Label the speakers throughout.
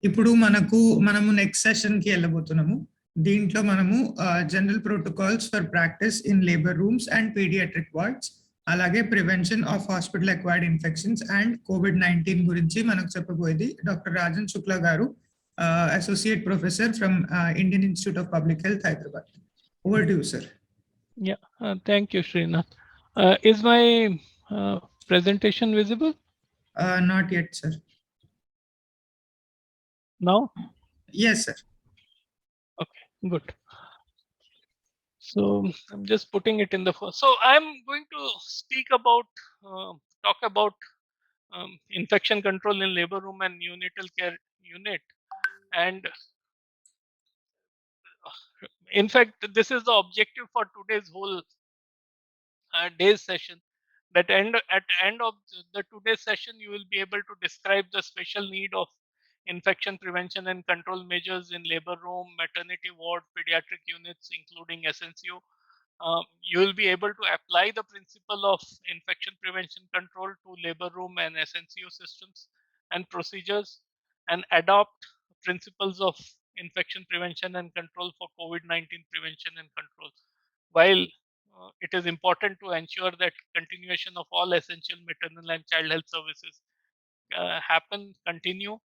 Speaker 1: ఇప్పుడు మనము నెక్స్ట్ సెషన్‌కి ఎళ్ళబోతున్నాము. దీంట్లో మనము general protocols for practice in labour rooms and paediatric wards, అలాగే prevention of hospital acquired infections and COVID గురించి మనకు చెప్పబోయేది doctor Rajan Shukla garu, associate professor from Indian Institute of Public Health, Hyderabad. Over to you, sir.
Speaker 2: Yeah, thank you, Srinath. Is my presentation visible?
Speaker 1: Not yet, sir.
Speaker 2: Now?
Speaker 1: Yes, sir.
Speaker 2: Okay, good. So I'm just putting it in the first. So I'm going to talk about infection control in labor room and neonatal care unit. And in fact, this is the objective for today's whole day's session. At the end of the today's session, you will be able to describe the special need of infection prevention and control measures in labor room, maternity ward, pediatric units, including SNCO. You will be able to apply the principle of infection prevention control to labor room and SNCO systems and procedures, and adopt principles of infection prevention and control for COVID-19 prevention and control. While it is important to ensure that continuation of all essential maternal and child health services continue,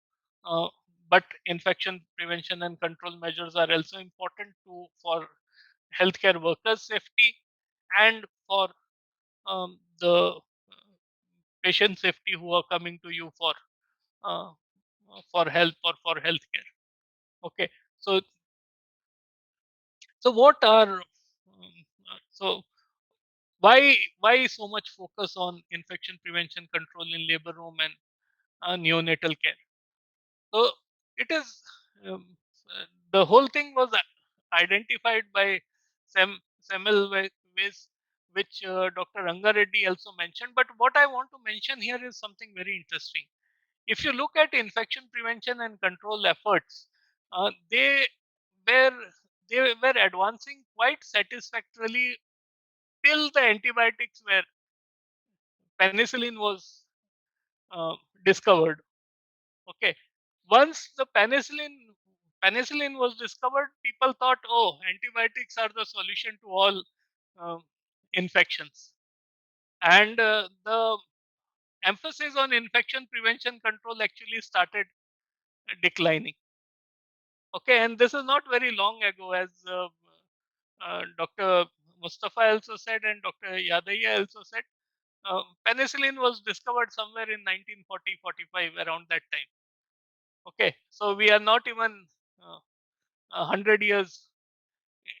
Speaker 2: but infection prevention and control measures are also important for healthcare workers' safety and for the patient safety who are coming to you for help or for healthcare. Okay, so what are so why so much focus on infection prevention control in labor room and neonatal care? So it is the whole thing was identified by Semmelweis, which Dr. Rangareddy also mentioned. But what I want to mention here is something very interesting. If you look at infection prevention and control efforts, they were advancing quite satisfactorily till the antibiotics were penicillin was discovered. Okay, once the penicillin was discovered, people thought, oh, antibiotics are the solution to all um, infections, and the emphasis on infection prevention control actually started declining. Okay, and this is not very long ago, as Dr. Mustafa also said and Dr. Yadaya also said. Penicillin was discovered somewhere in 1940-45, around that time. Okay, so we are not even 100 years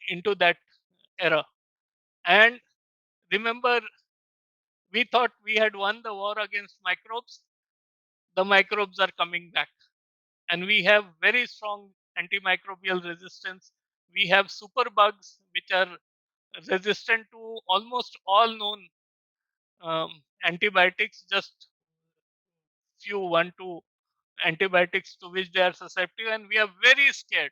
Speaker 2: into that era. And remember, we thought we had won the war against microbes. The microbes are coming back, and we have very strong antimicrobial resistance. We have superbugs which are resistant to almost all known antibiotics, just few, 1-2 antibiotics to which they are susceptible, and we are very scared.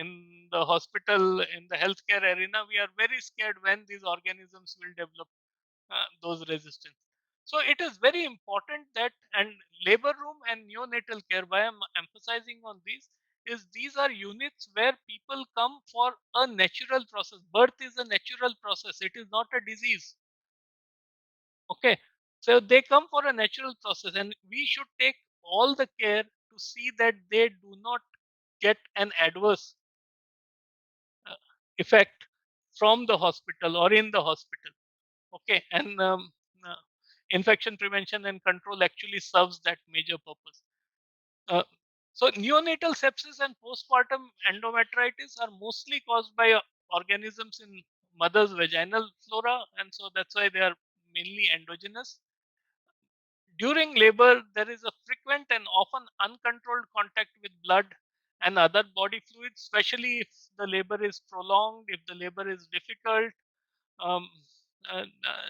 Speaker 2: In the hospital, in the healthcare arena, we are very scared when these organisms will develop those resistance. So it is very important that, and labor room and neonatal care, why I'm emphasizing on these are units where people come for a natural process. Birth is a natural process, it is not a disease. Okay, so they come for a natural process, and we should take all the care to see that they do not get an adverse effect from the hospital or in the hospital. Okay, and uh, infection prevention and control actually serves that major purpose. Uh, so neonatal sepsis and postpartum endometritis are mostly caused by organisms in mother's vaginal flora, and so that's why they are mainly endogenous. During labor, there is a frequent and often uncontrolled contact with blood and other body fluids, especially if the labor is prolonged, if the labor is difficult. Um, uh, uh,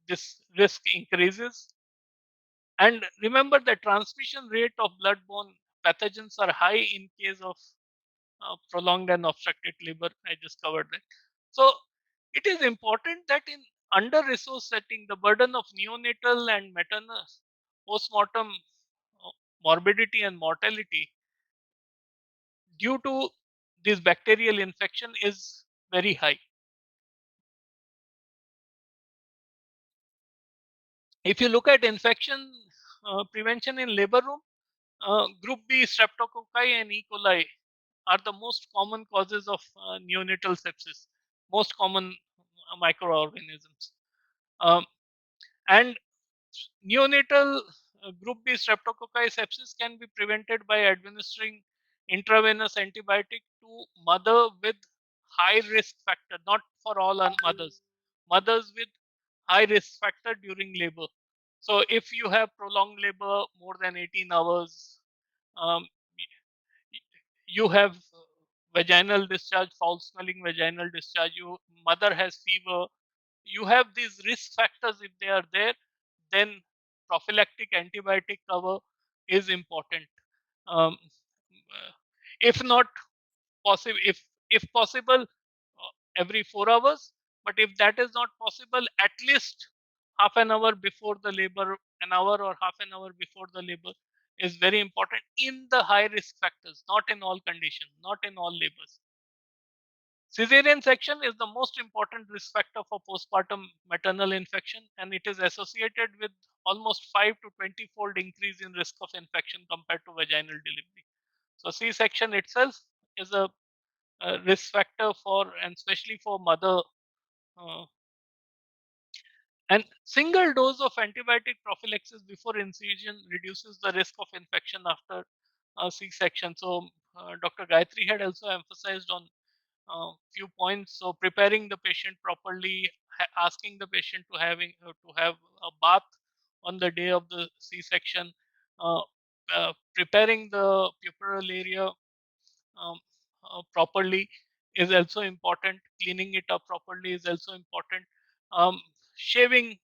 Speaker 2: this risk increases. And remember, the transmission rate of bloodborne pathogens are high in case of prolonged and obstructed labor. I just covered that. So it is important that in under-resourced setting, the burden of neonatal and maternal postmortem morbidity and mortality due to this bacterial infection is very high. If you look at infection prevention in labor room, group B streptococci and E. coli are the most common causes of neonatal sepsis, most common microorganisms. Um, and neonatal group B streptococci sepsis can be prevented by administering intravenous antibiotic to mother with high risk factor, not for all mothers, mothers with high risk factor during labor. So if you have prolonged labor more than 18 hours, um, you have vaginal discharge, foul smelling vaginal discharge, you mother has fever, you have these risk factors. If they are there, then prophylactic antibiotic cover is important. um, if not possible, if possible, every 4 hours, but if that is not possible, at least half an hour before the labor, an hour or half an hour before the labor is very important in the high risk factors, not in all conditions, not in all labors. Caesarean section is the most important risk factor for postpartum maternal infection, and it is associated with almost 5 to 20 fold increase in risk of infection compared to vaginal delivery. So C-section itself is a risk factor for, and especially for mother. Uh, and single dose of antibiotic prophylaxis before incision reduces the risk of infection after C-section. So Dr. Gayatri had also emphasized on few points. So preparing the patient properly, asking the patient to have a bath on the day of the C-section, uh, preparing the puerperal area um, properly is also important. Cleaning it up properly is also important. Shaving,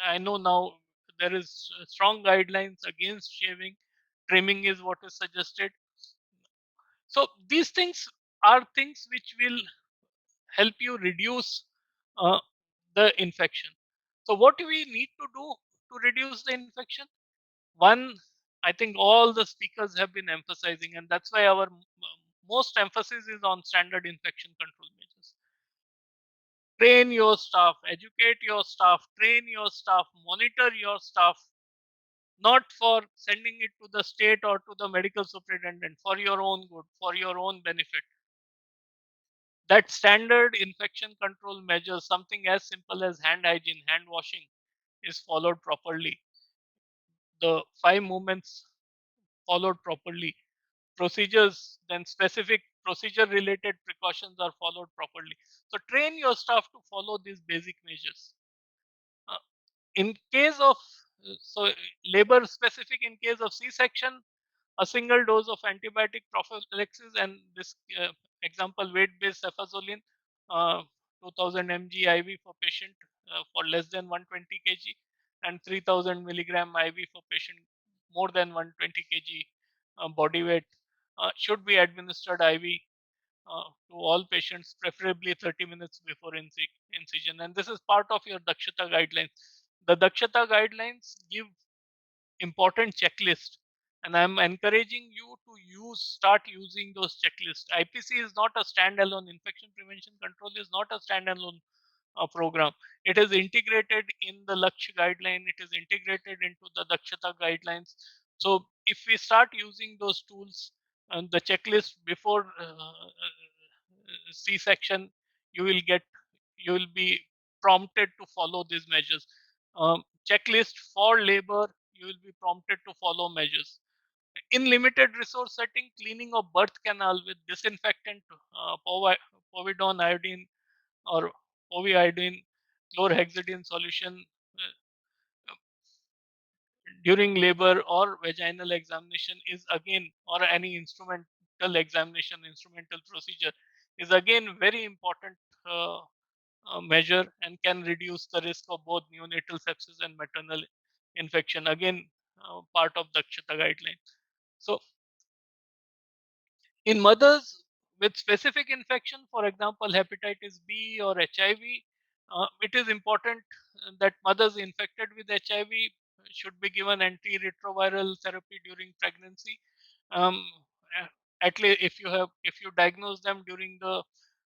Speaker 2: I know now there is strong guidelines against shaving. Trimming is what is suggested. So these things are things which will help you reduce uh, the infection. So what do we need to do to reduce the infection? One, I think all the speakers have been emphasizing, and that's why our most emphasis is on standard infection control measures. Train your staff, educate your staff, train your staff, monitor your staff, not for sending it to the state or to the medical superintendent, for your own good, for your own benefit. That standard infection control measures, something as simple as hand hygiene, hand washing, is followed properly. The 5 movements followed properly. Procedures, then specific procedure related precautions are followed properly. So train your staff to follow these basic measures. Uh, in case of labor specific, in case of C-section, a single dose of antibiotic prophylaxis, and this example weight-based cefazolin, 2000 mg IV for patient for less than 120 kg, and 3000 milligram IV for patient more than 120 kg body weight, should be administered IV to all patients, preferably 30 minutes before incision. And this is part of your Dakshata guidelines. The Dakshata guidelines give important checklist, and I'm encouraging you to start using those checklists. IPC is not a standalone, infection prevention control is not a standalone program. It is integrated in the Lakshya guideline, it is integrated into the Dakshata guidelines. So if we start using those tools and the checklist before C-section, you will get, you will be prompted to follow these measures. Checklist for labor, you will be prompted to follow measures. In limited resource setting, cleaning of birth canal with disinfectant, povidone iodine or poviodine chlorhexidine solution during labor or vaginal examination is again, or any instrumental examination, instrumental procedure is again very important measure, and can reduce the risk of both neonatal sepsis and maternal infection. Again, part of the Dakshata guideline. So in mothers with specific infection, for example, hepatitis B or HIV, it is important that mothers infected with HIV should be given antiretroviral therapy during pregnancy. Um, At least if you diagnose them during the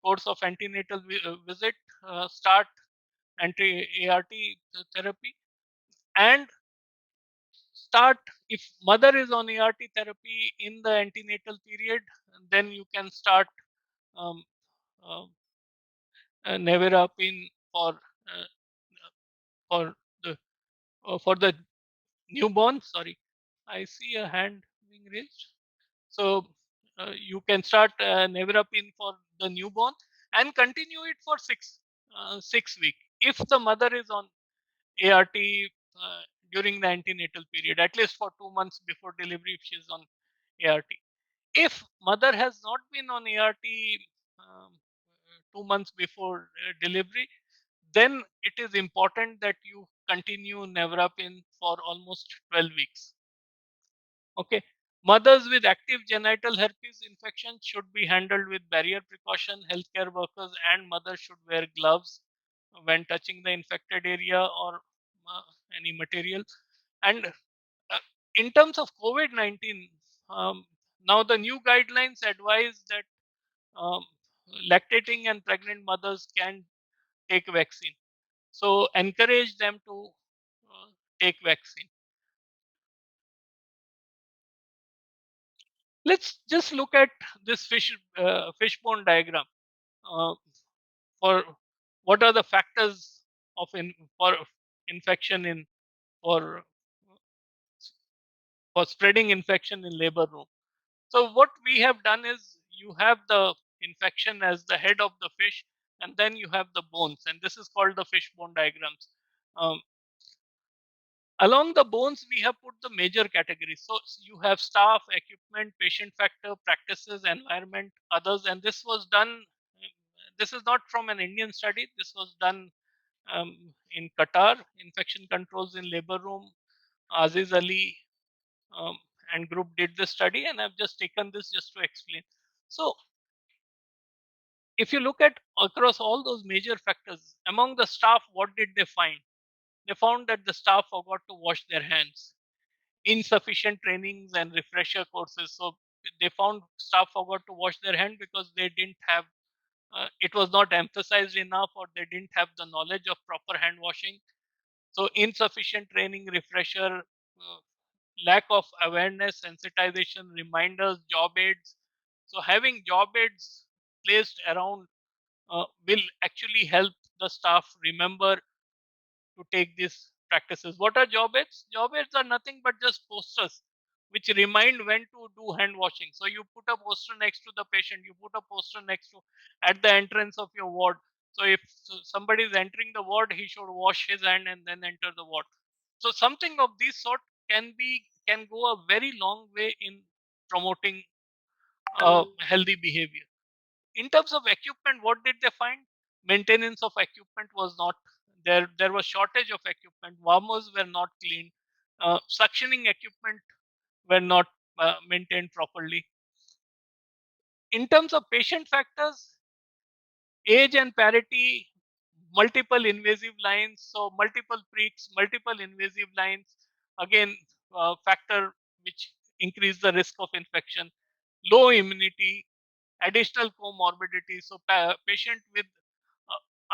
Speaker 2: course of antenatal visit, start anti-ART therapy, and start if mother is on ART therapy in the antenatal period, then you can start um, uh, nevirapine for the for the newborn. Sorry, I see a hand being raised. So you can start nevirapine for the newborn and continue it for 6 weeks if the mother is on ART during the antenatal period, at least for 2 months before delivery if she is on ART. If mother has not been on ART 2 months before delivery, then it is important that you continue nevirapine for almost 12 weeks. Okay. Mothers with active genital herpes infection should be handled with barrier precaution. Healthcare workers and mothers should wear gloves when touching the infected area or any material. And in terms of COVID-19, now the new guidelines advise that um, lactating and pregnant mothers can take vaccine. So encourage them to take vaccine. Let's just look at this fishbone diagram uh, for what are the factors of for infection in for for spreading infection in labor room. So what we have done is you have the infection as the head of the fish, and then you have the bones, and this is called the fishbone diagrams. Um, Along the bones, we have put the major categories. So you have staff, equipment, patient factor, practices, environment, others, and this was done. This is not from an Indian study. This was done in Qatar. Infection controls in labor room. Aziz Ali um, and group did this study, and I've just taken this just to explain. So if you look at across all those major factors, among the staff, what did they find? They found that the staff forgot to wash their hands, insufficient trainings and refresher courses. So they found staff forgot to wash their hand because they didn't have it was not emphasized enough, or they didn't have the knowledge of proper hand washing. So insufficient training, refresher, lack of awareness, sensitization, reminders, job aids. So having job aids placed around will actually help the staff remember to take these practices. What are job aids? Job aids are nothing but just posters which remind when to do hand washing. So you put a poster next to the patient, you put a poster next to at the entrance of your ward. So if somebody is entering the ward, he should wash his hand and then enter the ward. So something of this sort can go a very long way in promoting healthy behavior. In terms of equipment, what did they find? Maintenance of equipment was not there. There was shortage of equipment. Warmers were not cleaned. Suctioning equipment were not maintained properly. In terms of patient factors, age and parity, multiple invasive lines, so multiple pricks, multiple invasive lines, again, factor which increase the risk of infection, low immunity, additional comorbidity. So patient with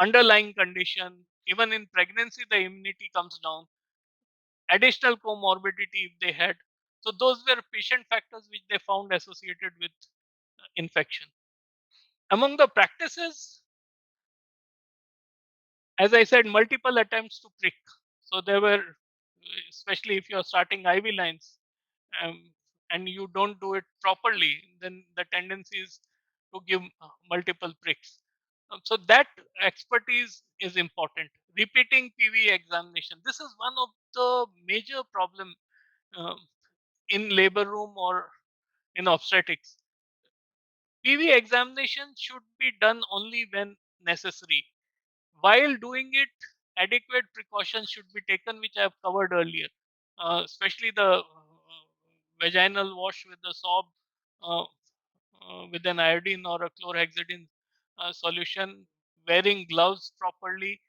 Speaker 2: underlying condition, even in pregnancy, the immunity comes down, additional comorbidity if they had. So those were patient factors which they found associated with infection. Among the practices, as I said, multiple attempts to prick. So there were, especially if you're starting IV lines and you don't do it properly, then the tendency is to give multiple pricks. So that expertise is important. Repeating PV examination. This is one of the major problem um, in labor room or in obstetrics. PV examination should be done only when necessary. While doing it, adequate precautions should be taken, which I have covered earlier, especially the vaginal wash with the swab uh, with an iodine or a chlorhexidine solution, wearing gloves properly.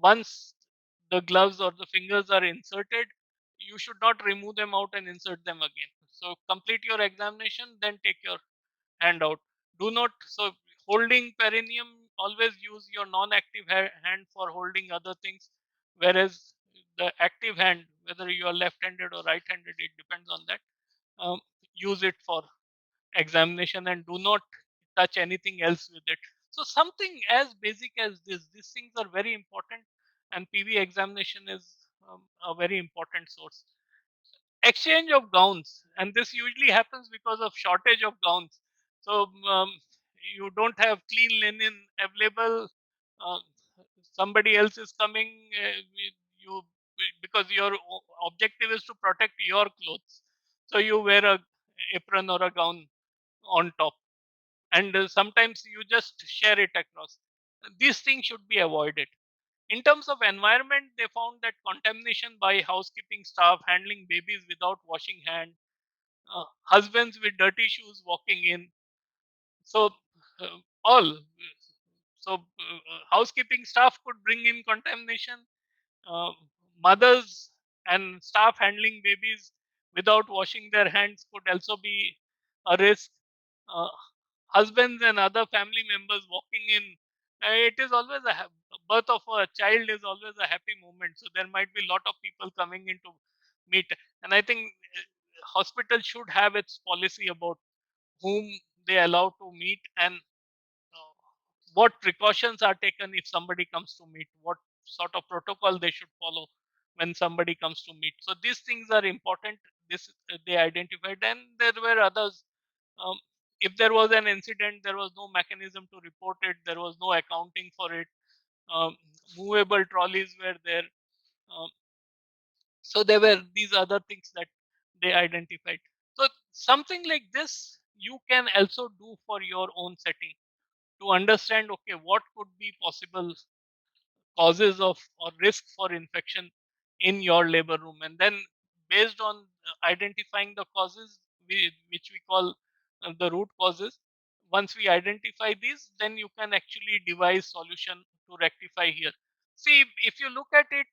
Speaker 2: Once the gloves or the fingers are inserted, you should not remove them out and insert them again. So complete your examination, then take your hand out. Do not, so holding perineum, always use your non-active hand for holding other things, whereas the active hand, whether you are left-handed or right-handed, it depends on that. Use it for examination and do not touch anything else with it. So something as basic as this, these things are very important, and PV examination is a very important source. Exchange of gowns, and this usually happens because of shortage of gowns. So you don't have clean linen available. Uh, Somebody else is coming. You, because your objective is to protect your clothes, so you wear a apron or a gown on top, and sometimes you just share it across. These things should be avoided. In terms of environment, they found that contamination by housekeeping staff handling babies without washing hand, husbands with dirty shoes walking in. So all so housekeeping staff could bring in contamination. uh, Mothers and staff handling babies without washing their hands could also be a risk. Uh, Husbands and other family members walking in, it is always a birth of a child is always a happy moment. So there might be a lot of people coming in to meet, and I think hospital should have its policy about whom they allow to meet, and what precautions are taken if somebody comes to meet, what sort of protocol they should follow when somebody comes to meet. So these things are important. This they identified, and there were others. um, if there was an incident, there was no mechanism to report it, there was no accounting for it. um, Movable trolleys were there. um, so there were these other things that they identified. So something like this you can also do for your own setting, to understand, okay, what could be possible causes of or risk for infection in your labor room, and then based on identifying the causes, which we call the root causes. Once we identify these, then you can actually devise solution to rectify here. See, if you look at it,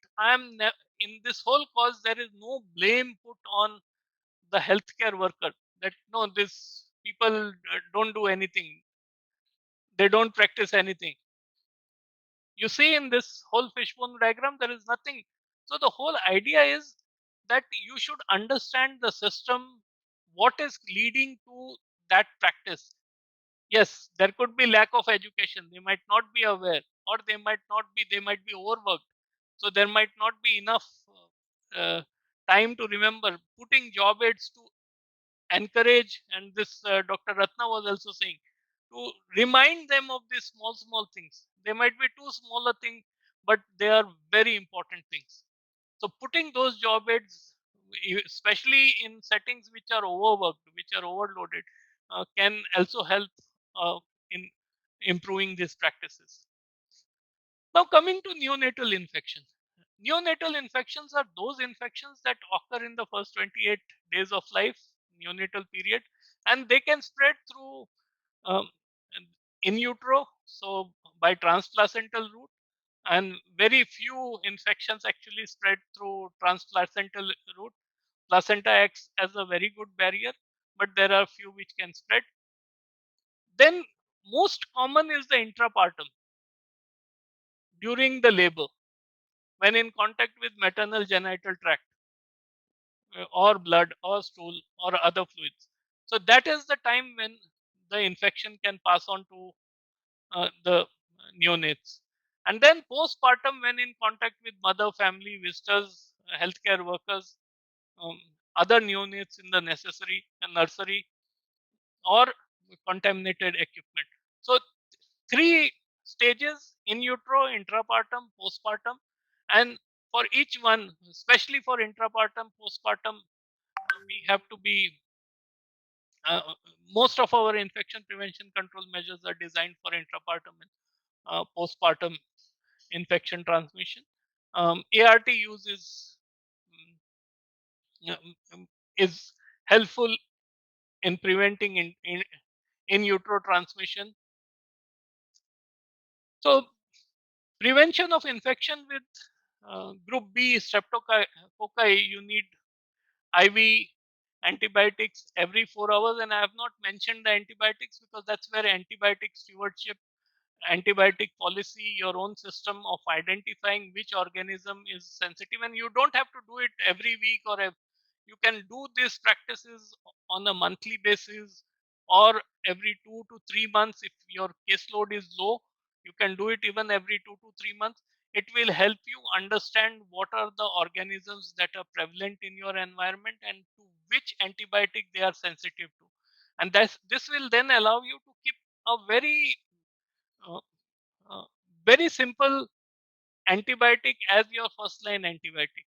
Speaker 2: in this whole cause there is no blame put on the healthcare worker, that no, this people don't do anything, they don't practice anything. You see, in this whole fishbone diagram, there is nothing. So the whole idea is that you should understand the system, what is leading to that practice. Yes, there could be lack of education, they might not be aware, or they might be overworked, so there might not be enough time to remember. Putting job aids to encourage, and this Dr. Ratna was also saying, to remind them of these small things. They might be too small a thing, but they are very important things. So putting those job aids, especially in settings which are overworked, which are overloaded, can also help in improving these practices. Now, coming to neonatal infection. Neonatal infections are those infections that occur in the first 28 days of life, neonatal period, and they can spread through um, in utero, so by transplacental route, and very few infections actually spread through transplacental route. Placenta acts as a very good barrier, but there are few which can spread. Then most common is the intrapartum during the labor, when in contact with maternal genital tract, or blood or stool or other fluids. So that is the time when the infection can pass on to the neonates. And then postpartum, when in contact with mother, family, visitors, healthcare workers, um, other neonates in the necessary nursery, or contaminated equipment. So three stages: in utero, intrapartum, postpartum, and for each one, especially for intrapartum, postpartum, we have to be uh, most of our infection prevention control measures are designed for intrapartum and postpartum infection transmission. ART use um, is helpful in preventing in utero transmission. So prevention of infection with group B streptococci, you need IV antibiotics every 4 hours, and I have not mentioned the antibiotics because that's where antibiotic stewardship, antibiotic policy, your own system of identifying which organism is sensitive, and you don't have to do it every week you can do these practices on a monthly basis or every 2 to 3 months. If your caseload is low, you can do it even every 2 to 3 months. It will help you understand what are the organisms that are prevalent in your environment and to which antibiotic they are sensitive to, and this will then allow you to keep a uh, uh, very simple antibiotic as your first line antibiotic.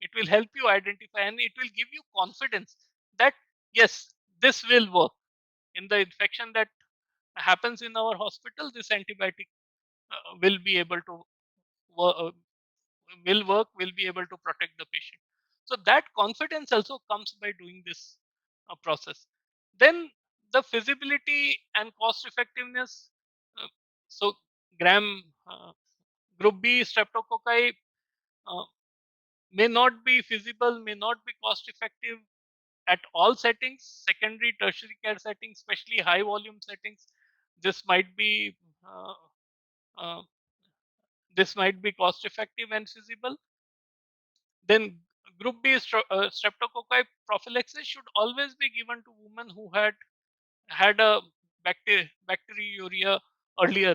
Speaker 2: It will help you identify and it will give you confidence that yes, this will work in the infection that happens in our hospital. This antibiotic will be able to will work, will be able to protect the patient. So that confidence also comes by doing this process. Then the feasibility and cost effectiveness. uh, so gram group B streptococci uh, may not be feasible, may not be cost effective at all settings, secondary, tertiary care settings, especially high volume settings. This might be uh, uh, this might be cost effective and feasible. Then group B streptococci prophylaxis should always be given to women who had a bacteriuria earlier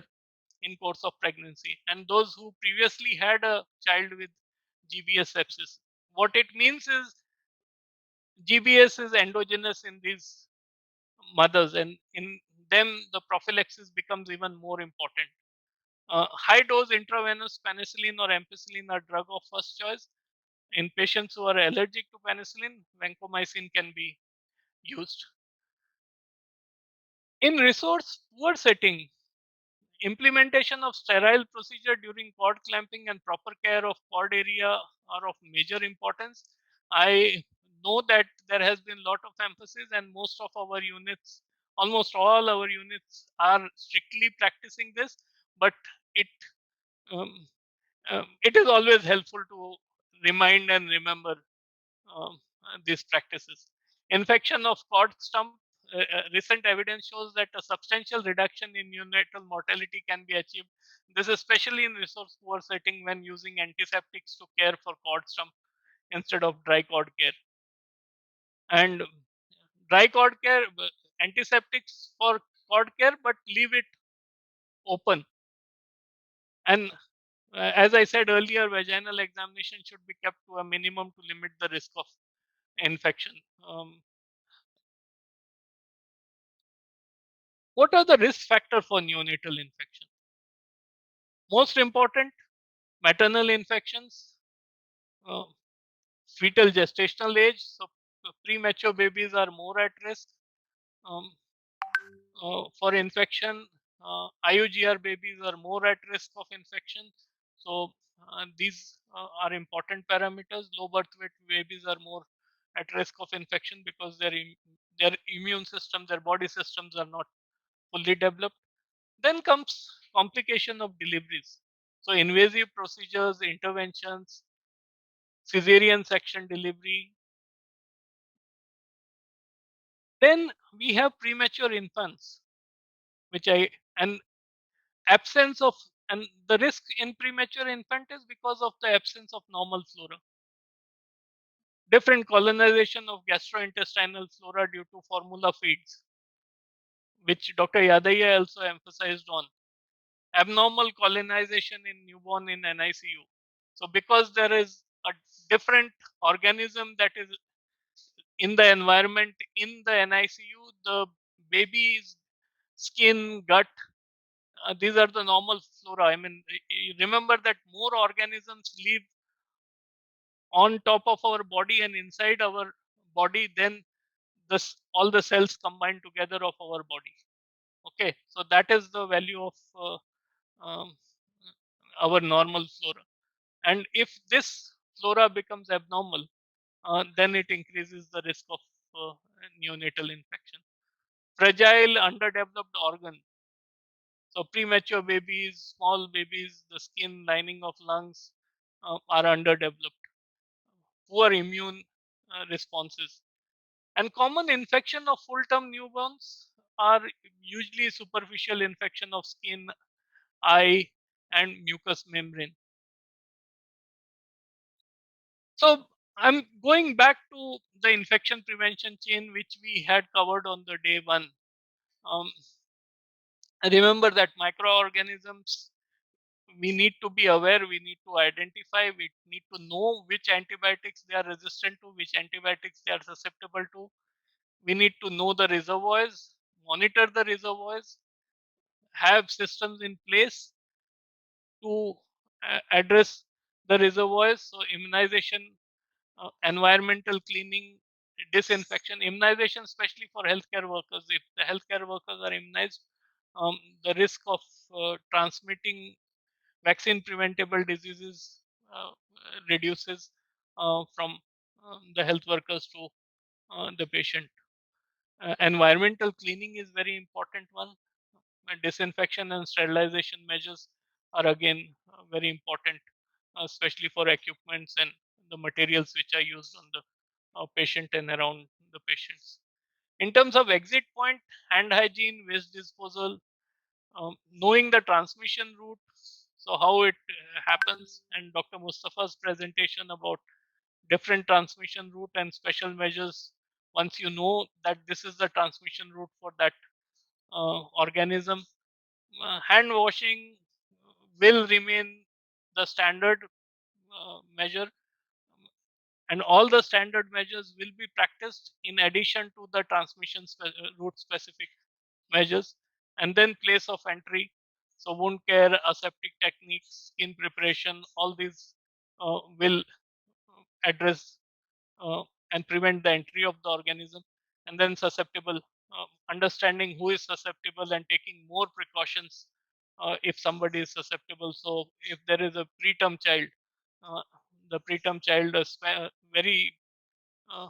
Speaker 2: in course of pregnancy and those who previously had a child with GBS sepsis. What it means is GBS is endogenous in these mothers, and in them the prophylaxis becomes even more important. High dose intravenous penicillin or ampicillin are drug of first choice. In patients who are allergic to penicillin, vancomycin can be used. In resource poor setting, implementation of sterile procedure during cord clamping and proper care of cord area are of major importance. I know that there has been a lot of emphasis, and most of our units, almost all our units, are strictly practicing this. But it um, it is always helpful to remind and remember these practices. Infection of cord stump. Recent evidence shows that a substantial reduction in neonatal mortality can be achieved. This is especially in resource poor setting when using antiseptics to care for cord stump instead of dry cord care. And dry cord care, antiseptics for cord care, but leave it open. And as I said earlier, vaginal examination should be kept to a minimum to limit the risk of infection. What are the risk factors for neonatal infection? Most important, maternal infections, uh, fetal gestational age. So premature babies are more at risk um, for infection. IUGR babies are more at risk of infection. So these are important parameters. Low birth weight babies are more at risk of infection because their immune system, their body systems are not fully developed. Then comes complication of deliveries. So invasive procedures, interventions, cesarean section delivery. Then we have premature infants, which I and absence of and the risk in premature infant is because of the absence of normal flora. Different colonization of gastrointestinal flora due to formula feeds, which Dr. Yadaya also emphasized on. Abnormal colonization in newborn in NICU. So because there is a different organism that is in the environment in the NICU, the baby's skin, gut, these are the normal flora. I mean, you remember that more organisms live on top of our body and inside our body than this all the cells combined together of our body. Okay, so that is the value of um, our normal flora. And if this flora becomes abnormal, then it increases the risk of neonatal infection. Fragile, underdeveloped organ. So premature babies, small babies, the skin lining of lungs are underdeveloped. Poor immune responses. And common infection of full-term newborns are usually superficial infection of skin, eye, and mucous membrane. So I'm going back to the infection prevention chain, which we had covered on the day one. Remember that microorganisms, we need to be aware, we need to identify, we need to know which antibiotics they are resistant to, which antibiotics they are susceptible to. We need to know the reservoirs, monitor the reservoirs, have systems in place to address the reservoirs. So immunization, environmental cleaning, disinfection, immunization, especially for healthcare workers. If the healthcare workers are immunized, the risk of transmitting vaccine preventable diseases reduces from the health workers to the patient. Environmental cleaning is very important one. Disinfection and sterilization measures are again very important, especially for equipments and the materials which are used on the patient and around the patients. In terms of exit point, hand hygiene, waste disposal, knowing the transmission route, so how it happens, and Dr. Mustafa's presentation about different transmission route and special measures. Once you know that this is the transmission route for that organism, hand washing will remain the standard measure, and all the standard measures will be practiced in addition to the transmission route specific measures. And then place of entry, so wound care, aseptic techniques, skin preparation, all these will address and prevent the entry of the organism. And then susceptible, understanding who is susceptible and taking more precautions if somebody is susceptible. So if there is a preterm child, uh, the preterm child is very uh,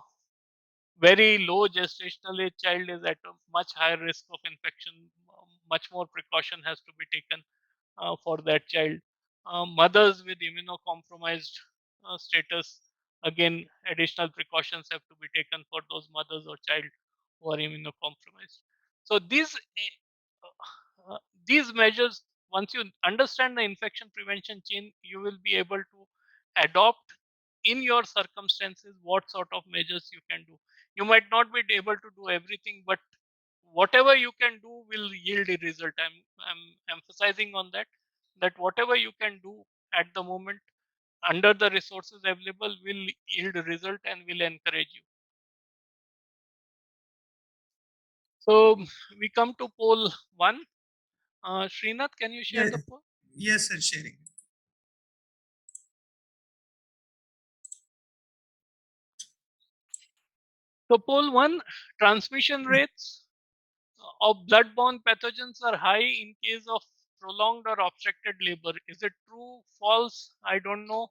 Speaker 2: very low gestational age child is at a much higher risk of infection. Much more precaution has to be taken for that child. Mothers with immunocompromised status, again, additional precautions have to be taken for those mothers or child who are immunocompromised. So these measures, once you understand the infection prevention chain, you will be able to adopt in your circumstances what sort of measures you can do. You might not be able to do everything, but whatever you can do will yield a result. I'm emphasizing on that whatever you can do at the moment under the resources available will yield a result and will encourage you. So we come to poll 1. Srinath, can you share the poll?
Speaker 1: Yes, sir, sharing.
Speaker 2: So poll 1, transmission rates of bloodborne pathogens are high in case of prolonged or obstructed labor. Is it true, false? I don't know.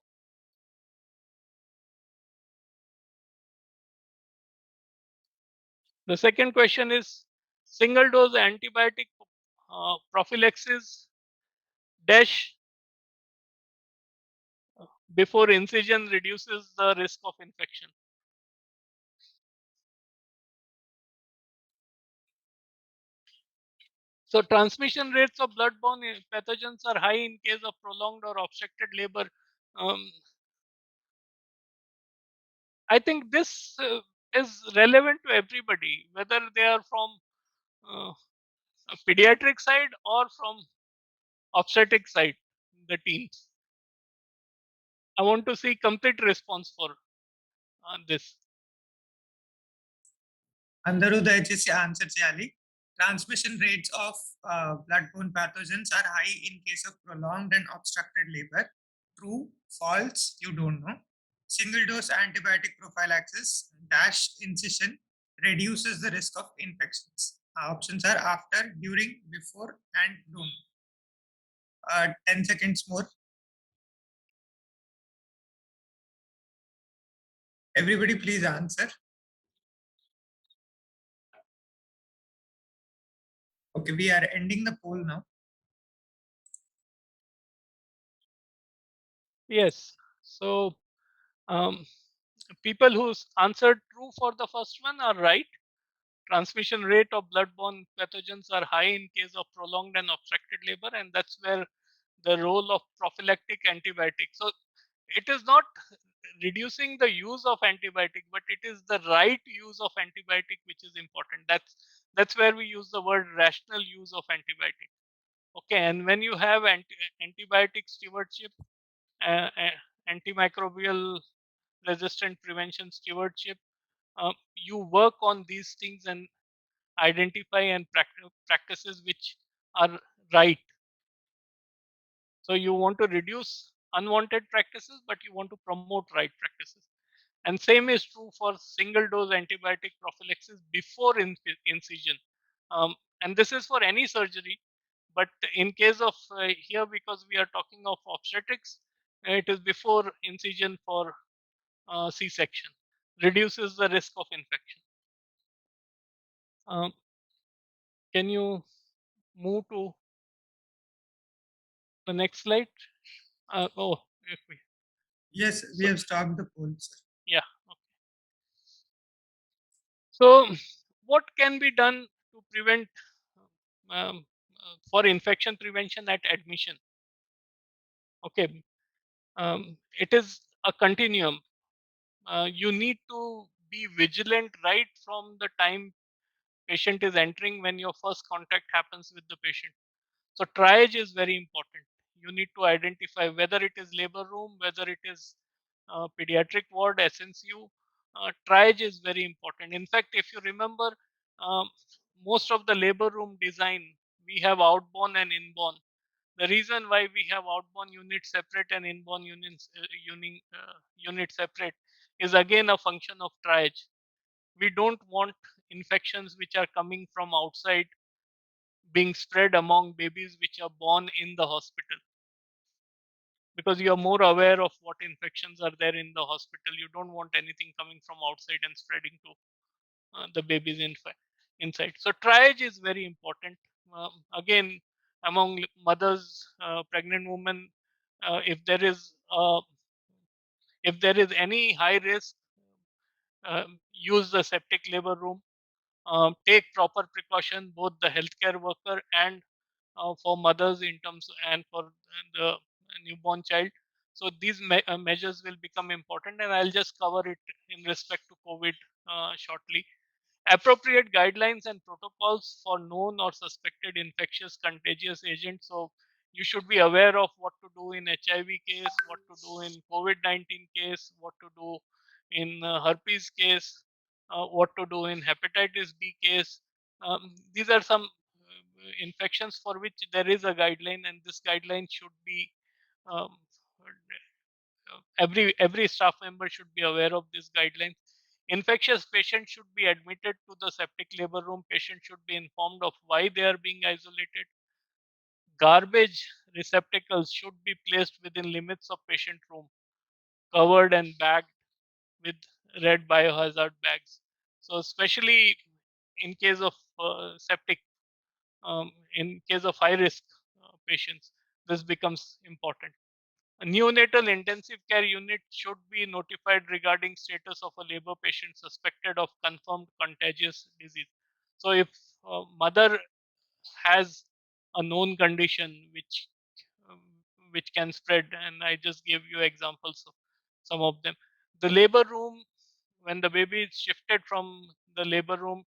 Speaker 2: The second question is, single dose antibiotic prophylaxis dash before incision reduces the risk of infection. So transmission rates of bloodborne pathogens are high in case of prolonged or obstructed labor. I think this is relevant to everybody, whether they are from a pediatric side or from obstetric side, the teens. I want to see complete response for this.
Speaker 1: అందరూ దయచేసి answer చేయాలి. Transmission rates of bloodborne pathogens are high in case of prolonged and obstructed labor. True, false, you don't know. Single dose antibiotic prophylaxis dash incision reduces the risk of infections. Options are after, during, before, and don't. 10 seconds more. Everybody please answer. Okay, we are ending the poll now.
Speaker 2: Yes. So um, people who answered true for the first one are right. Transmission rate of bloodborne pathogens are high in case of prolonged and obstructed labor, and that's where the role of prophylactic antibiotics. So it is not reducing the use of antibiotic, but it is the right use of antibiotic which is important. That's where we use the word rational use of antibiotic. Okay, and when you have antibiotic stewardship, uh, uh, antimicrobial resistant prevention stewardship, you work on these things and identify and practices which are right. So you want to reduce unwanted practices, but you want to promote right practices. And same is true for single dose antibiotic prophylaxis before incision. And this is for any surgery, but in case of here, because we are talking of obstetrics, it is before incision for C-section, reduces the risk of infection. Um, can you move to the next slide? Oh, if we,
Speaker 1: Yes, we
Speaker 2: so,
Speaker 1: have stopped the poll, sir.
Speaker 2: yeah. Okay. So, what can be done to prevent for infection prevention at admission? Okay, it is a continuum. You need to be vigilant right from the time patient is entering when your first contact happens with the patient. So triage is very important. You need to identify whether it is labor room, whether it is pediatric ward, SNCU. Triage is very important. In fact, if you remember, um, most of the labor room design, we have outborn and inborn. The reason why we have outborn units separate and inborn unit separate is again a function of triage. We don't want infections which are coming from outside being spread among babies which are born in the hospital, because you are more aware of what infections are there in the hospital. You don't want anything coming from outside and spreading to the babies inside. So triage is very important. Again, among mothers, pregnant women, if there is any high risk, use the septic labor room. Take proper precaution, both the healthcare worker and for mothers in terms and for the newborn child. So these measures will become important, and I'll just cover it in respect to COVID shortly. Appropriate guidelines and protocols for known or suspected infectious contagious agents. So you should be aware of what to do in HIV case, what to do in COVID-19 case, what to do in herpes case, what to do in hepatitis B case. These are some infections for which there is a guideline, and this guideline should be um, every staff member should be aware of this guideline. Infectious patients should be admitted to the septic labor room. Patients should be informed of why they are being isolated. Garbage receptacles should be placed within limits of patient room, covered and bagged with red biohazard bags. So especially in case of septic, in case of high risk patients, this becomes important. A neonatal intensive care unit should be notified regarding status of a labor patient suspected of confirmed contagious disease. So if mother has a known condition um, which can spread, and I just gave you examples of some of them. The labor room, when the baby is shifted from the labor room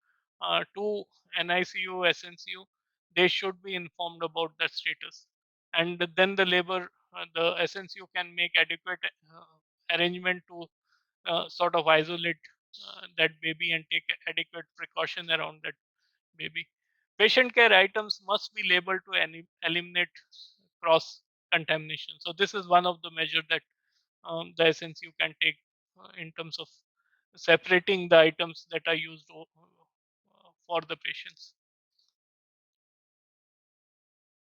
Speaker 2: to NICU, SNCU, they should be informed about that status, and then the SNCU can make adequate arrangement to sort of isolate that baby and take adequate precaution around that baby. Patient care items must be labeled to eliminate cross contamination. So this is one of the measures that the SNCU can take in terms of separating the items that are used for the patients.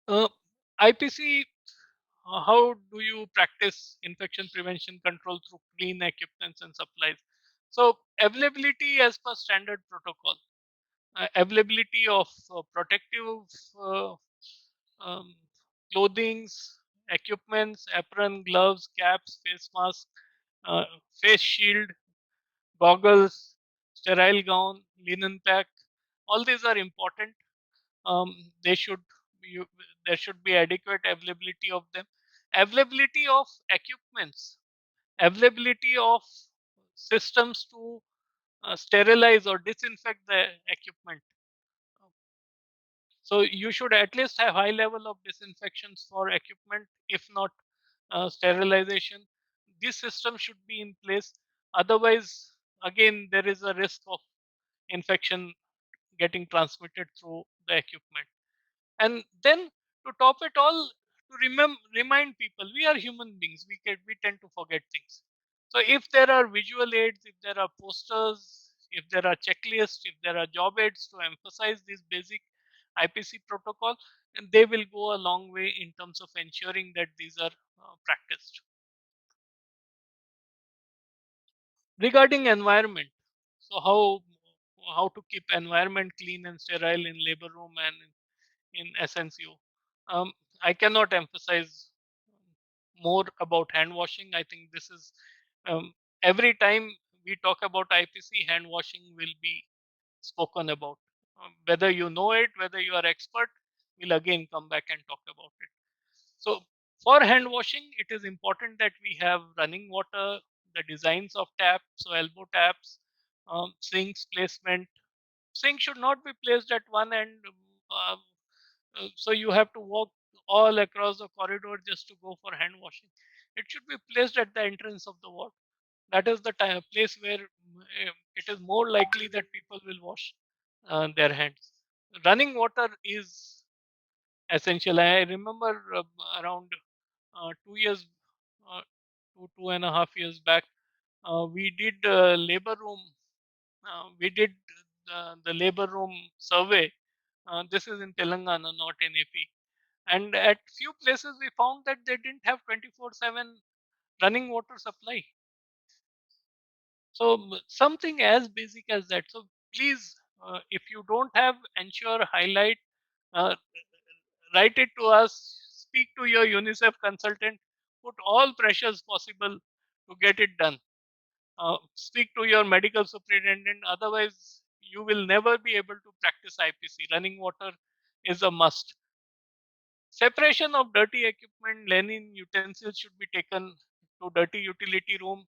Speaker 2: Uh, IPC, how do you practice infection prevention control through clean equipments and supplies? So availability as per standard protocol, availability of protective uh, um, clothings, equipments, apron, gloves, caps, face mask, uh, face shield. goggles, sterile gown, linen pack. All these are important. They should you, there should be adequate availability of them. Availability of equipments, availability of systems to sterilize or disinfect the equipment. So you should at least have high level of disinfections for equipment, if not sterilization. This system should be in place. Otherwise, again, there is a risk of infection getting transmitted through the equipment. And then to top it all, to remind people, we are human beings. We tend to forget things. So if there are visual aids, if there are posters, if there are checklists, if there are job aids to emphasize this basic IPC protocol, and they will go a long way in terms of ensuring that these are practiced. Regarding environment, so how to keep environment clean and sterile in labor room and in SNCU. I cannot emphasize more about hand washing. I think this is every time we talk about IPC, hand washing will be spoken about. Whether you know it, whether you are expert, we'll again come back and talk about it. So for hand washing, it is important that we have running water, the designs of taps, so elbow taps, sinks placement. Sink should not be placed at one end, so you have to walk all across the corridor just to go for hand washing. It should be placed at the entrance of the ward. That is the place where it is more likely that people will wash their hands. Running water is essential. I remember around 2 years, uh, 2.5 years back, we did labor room. We did the labor room survey. This is in Telangana, not in AP. And at few places, we found that they didn't have 24/7 running water supply. So something as basic as that. So please, if you don't have, ensure, highlight, uh, write it to us, speak to your UNICEF consultant, put all pressures possible to get it done. Speak to your medical superintendent. Otherwise, you will never be able to practice IPC. Running water is a must. Separation of dirty equipment, linen utensils should be taken to dirty utility room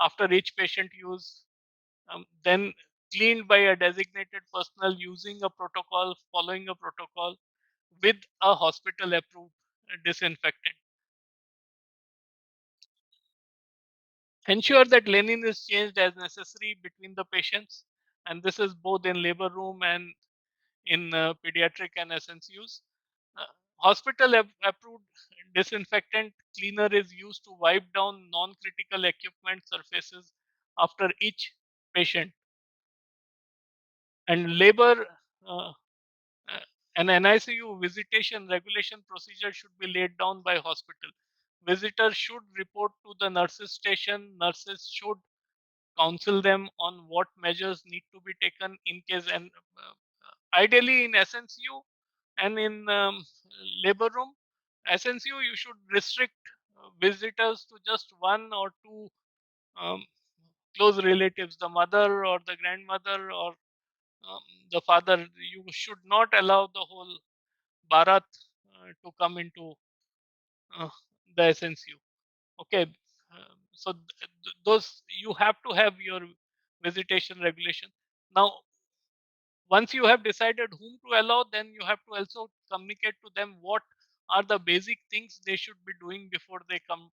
Speaker 2: after each patient use. Then cleaned by a designated personnel using a protocol, following a protocol with a hospital approved disinfectant. Ensure that linen is changed as necessary between the patients, and this is both in labor room and in pediatric and SNCUs. Uh, Hospital approved disinfectant cleaner is used to wipe down non critical equipment surfaces after each patient. And labor uh, uh, an NICU visitation regulation procedure should be laid down by hospital. Visitors should report to the nurses station. Nurses should counsel them on what measures need to be taken in case, and ideally in SNCU and in labor room. SNCU, you should restrict visitors to just one or two um, close relatives, the mother or the grandmother or um, the father. You should not allow the whole Bharat to come into uh, the SNCU. Okay, so those you have to have your visitation regulation. Now, once you have decided whom to allow, then you have to also communicate to them what are the basic things they should be doing before they come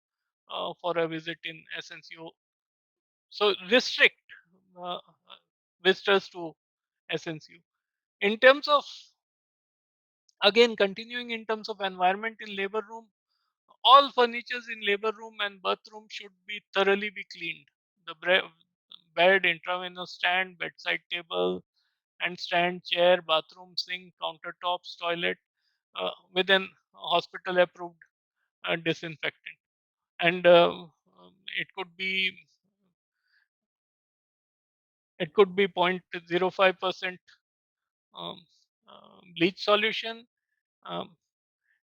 Speaker 2: for a visit in SNCU. So restrict visitors to SNCU. In terms of, again, continuing in terms of environment in labor room, all furnitures in labor room and birth room should be thoroughly be cleaned. The bed, intravenous stand, bedside table, and stand, chair, bathroom, sink, countertops, toilet, within hospital approved disinfectant. And it could be it could be 0.05% um, bleach solution. Um,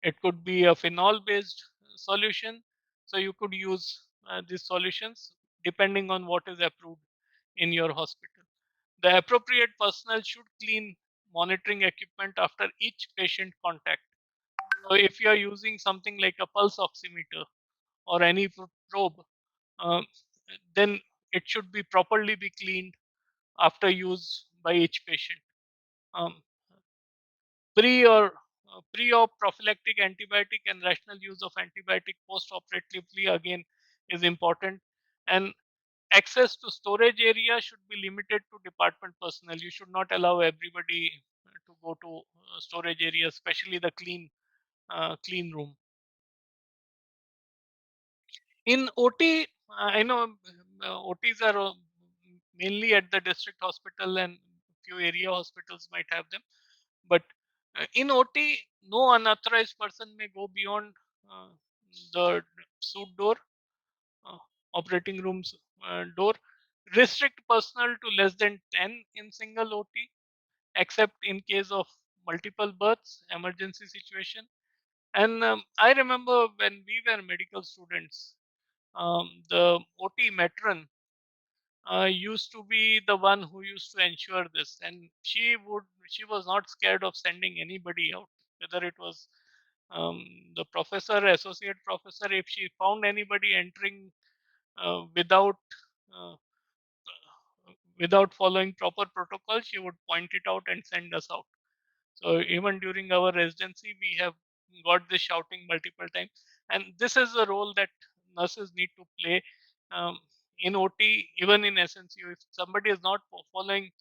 Speaker 2: it could be a phenol based solution. So you could use these solutions depending on what is approved in your hospital. The appropriate personnel should clean monitoring equipment after each patient contact. So if you are using something like a pulse oximeter or any probe, um, then it should be properly be cleaned after use by each patient. Um, pre or prophylactic antibiotic and rational use of antibiotic post-operatively again is important, and access to storage area should be limited to department personnel. You should not allow everybody to go to storage area, especially the clean room. In OT, I know OTs are mainly at the district hospital, and few area hospitals might have them. But in OT, no unauthorized person may go beyond the suite door, uh, operating rooms door. Restrict personnel to less than 10 in single OT, except in case of multiple births, emergency situation. And I remember when we were medical students, the OT matron used to be the one who used to ensure this, and she was not scared of sending anybody out, whether it was the professor, associate professor. If she found anybody entering without uh, without following proper protocol, she would point it out and send us out. So even during our residency, we have got this shouting multiple times, and this is a role that nurses need to play um, in OT, even in SNCU. If somebody is not following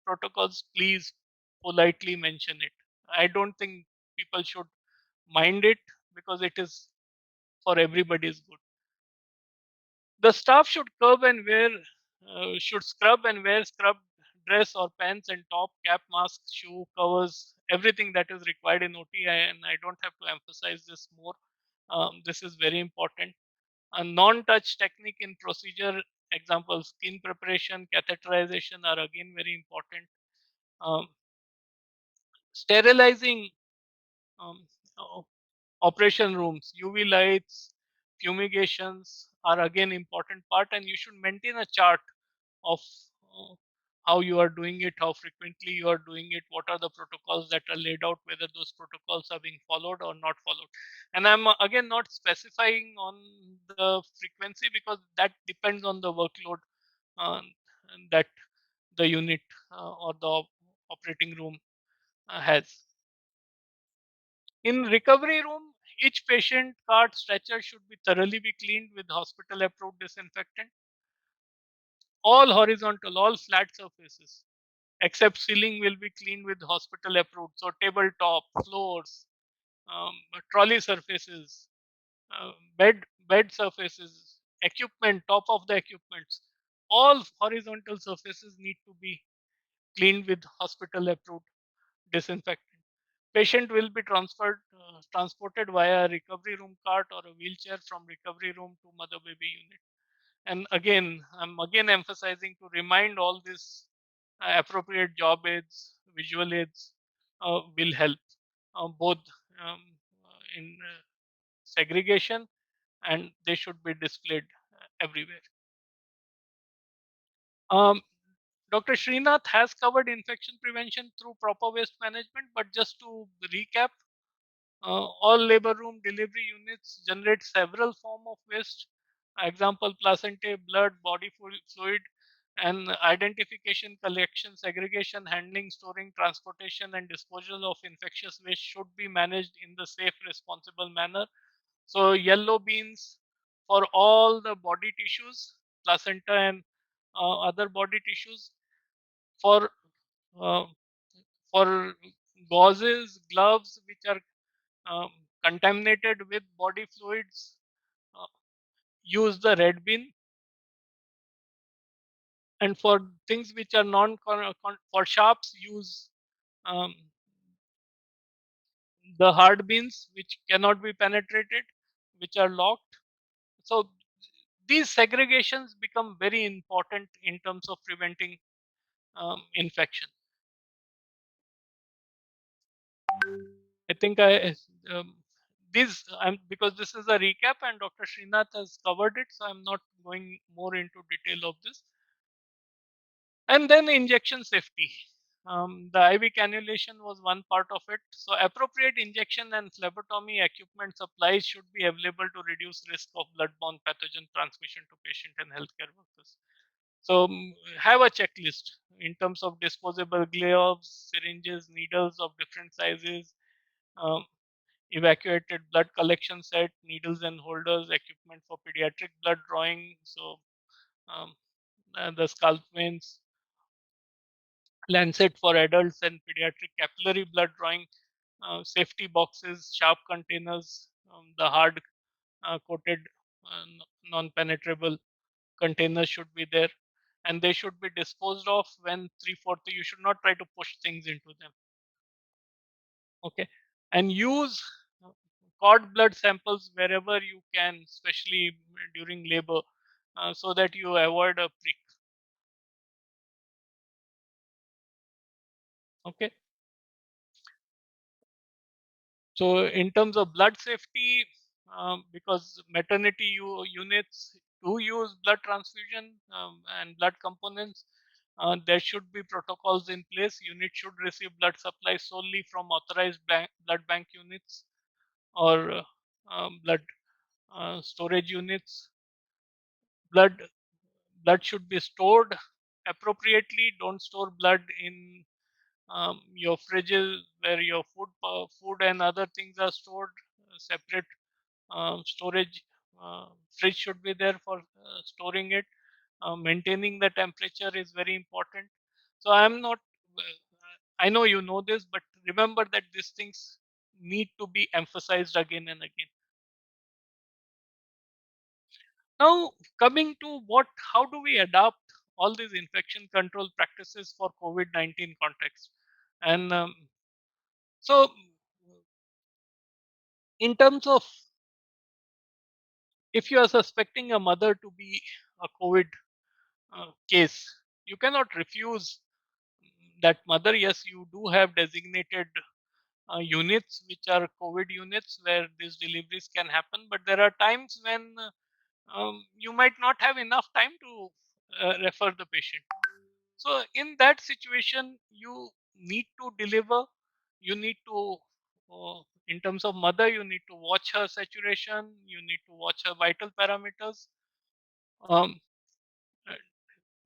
Speaker 2: protocols, please politely mention it. I don't think people should mind it, because it is for everybody's good. The staff should should scrub and wear scrub dress or pants and top, cap, mask, shoe, covers, everything that is required in OT. And I don't have to emphasize this more. This is very important. A non-touch technique in procedure, example, skin preparation, catheterization are again very important. Um, Sterilizing um, operation rooms, UV lights, fumigations are again important part, and you should maintain a chart of uh, how you are doing it, how frequently you are doing it, what are the protocols that are laid out, whether those protocols are being followed or not followed. And I'm again not specifying on the frequency, because that depends on the workload uh, that the unit or the operating room has. In recovery room, each patient cart stretcher should be thoroughly be cleaned with hospital approved disinfectant. All horizontal, all flat surfaces except ceiling will be cleaned with hospital approved. So tabletop, floors, trolley surfaces, uh, bed surfaces, equipment, top of the equipments, all horizontal surfaces need to be cleaned with hospital approved disinfectant. Patient will be transported via a recovery room cart or a wheelchair from recovery room to mother baby unit. And again, I'm again emphasizing to remind all this appropriate job aids, visual aids will help both um, in segregation, and they should be displayed everywhere. Um, Dr. Srinath has covered infection prevention through proper waste management, but just to recap, all labor room delivery units generate several form of waste. Example, placenta, blood, body fluid, and identification, collection, segregation, handling, storing, transportation, and disposal of infectious waste should be managed in the safe, responsible manner. So yellow beans for all the body tissues, placenta and other body tissues. For uh, for gauzes, gloves which are um, contaminated with body fluids, uh, use the red bin. And for things which are for sharps, use um, the hard bins which cannot be penetrated, which are locked. So these segregations become very important in terms of preventing infection. I think um, this I'm because this is a recap and Dr. Srinath has covered it, so I'm not going more into detail of this. And then injection safety. The IV cannulation was one part of it. So appropriate injection and phlebotomy equipment supplies should be available to reduce risk of bloodborne pathogen transmission to patient and healthcare workers. So have a checklist in terms of disposable gloves, syringes, needles of different sizes, um, evacuated blood collection set, needles and holders, equipment for pediatric blood drawing. So um, the scalp veins, lancet for adults and pediatric capillary blood drawing, safety boxes, sharp containers, the hard coated non-penetrable containers should be there, and they should be disposed of when 3/4. You should not try to push things into them. Okay, and use cord blood samples wherever you can, especially during labor, so that you avoid a prick. Okay. So in terms of blood safety, because maternity units do use blood transfusion and blood components, there should be protocols in place. Units should receive blood supply solely from authorized blood bank units or blood storage units. Blood should be stored appropriately. Don't store blood in your fridges where your food and other things are stored. Separate storage fridge should be there for storing it. Maintaining the temperature is very important. So I'm not. I know you know this, but remember that these things need to be emphasized again and again. Now, coming to how do we adapt all these infection control practices for COVID-19 context? And so, in terms of if you are suspecting a mother to be a COVID case, you cannot refuse that mother. Yes, you do have designated units which are COVID units where these deliveries can happen, but there are times when you might not have enough time to refer the patient. So in that situation, you need to deliver. You need to, in terms of mother, you need to watch her saturation. You need to watch her vital parameters. Um, uh,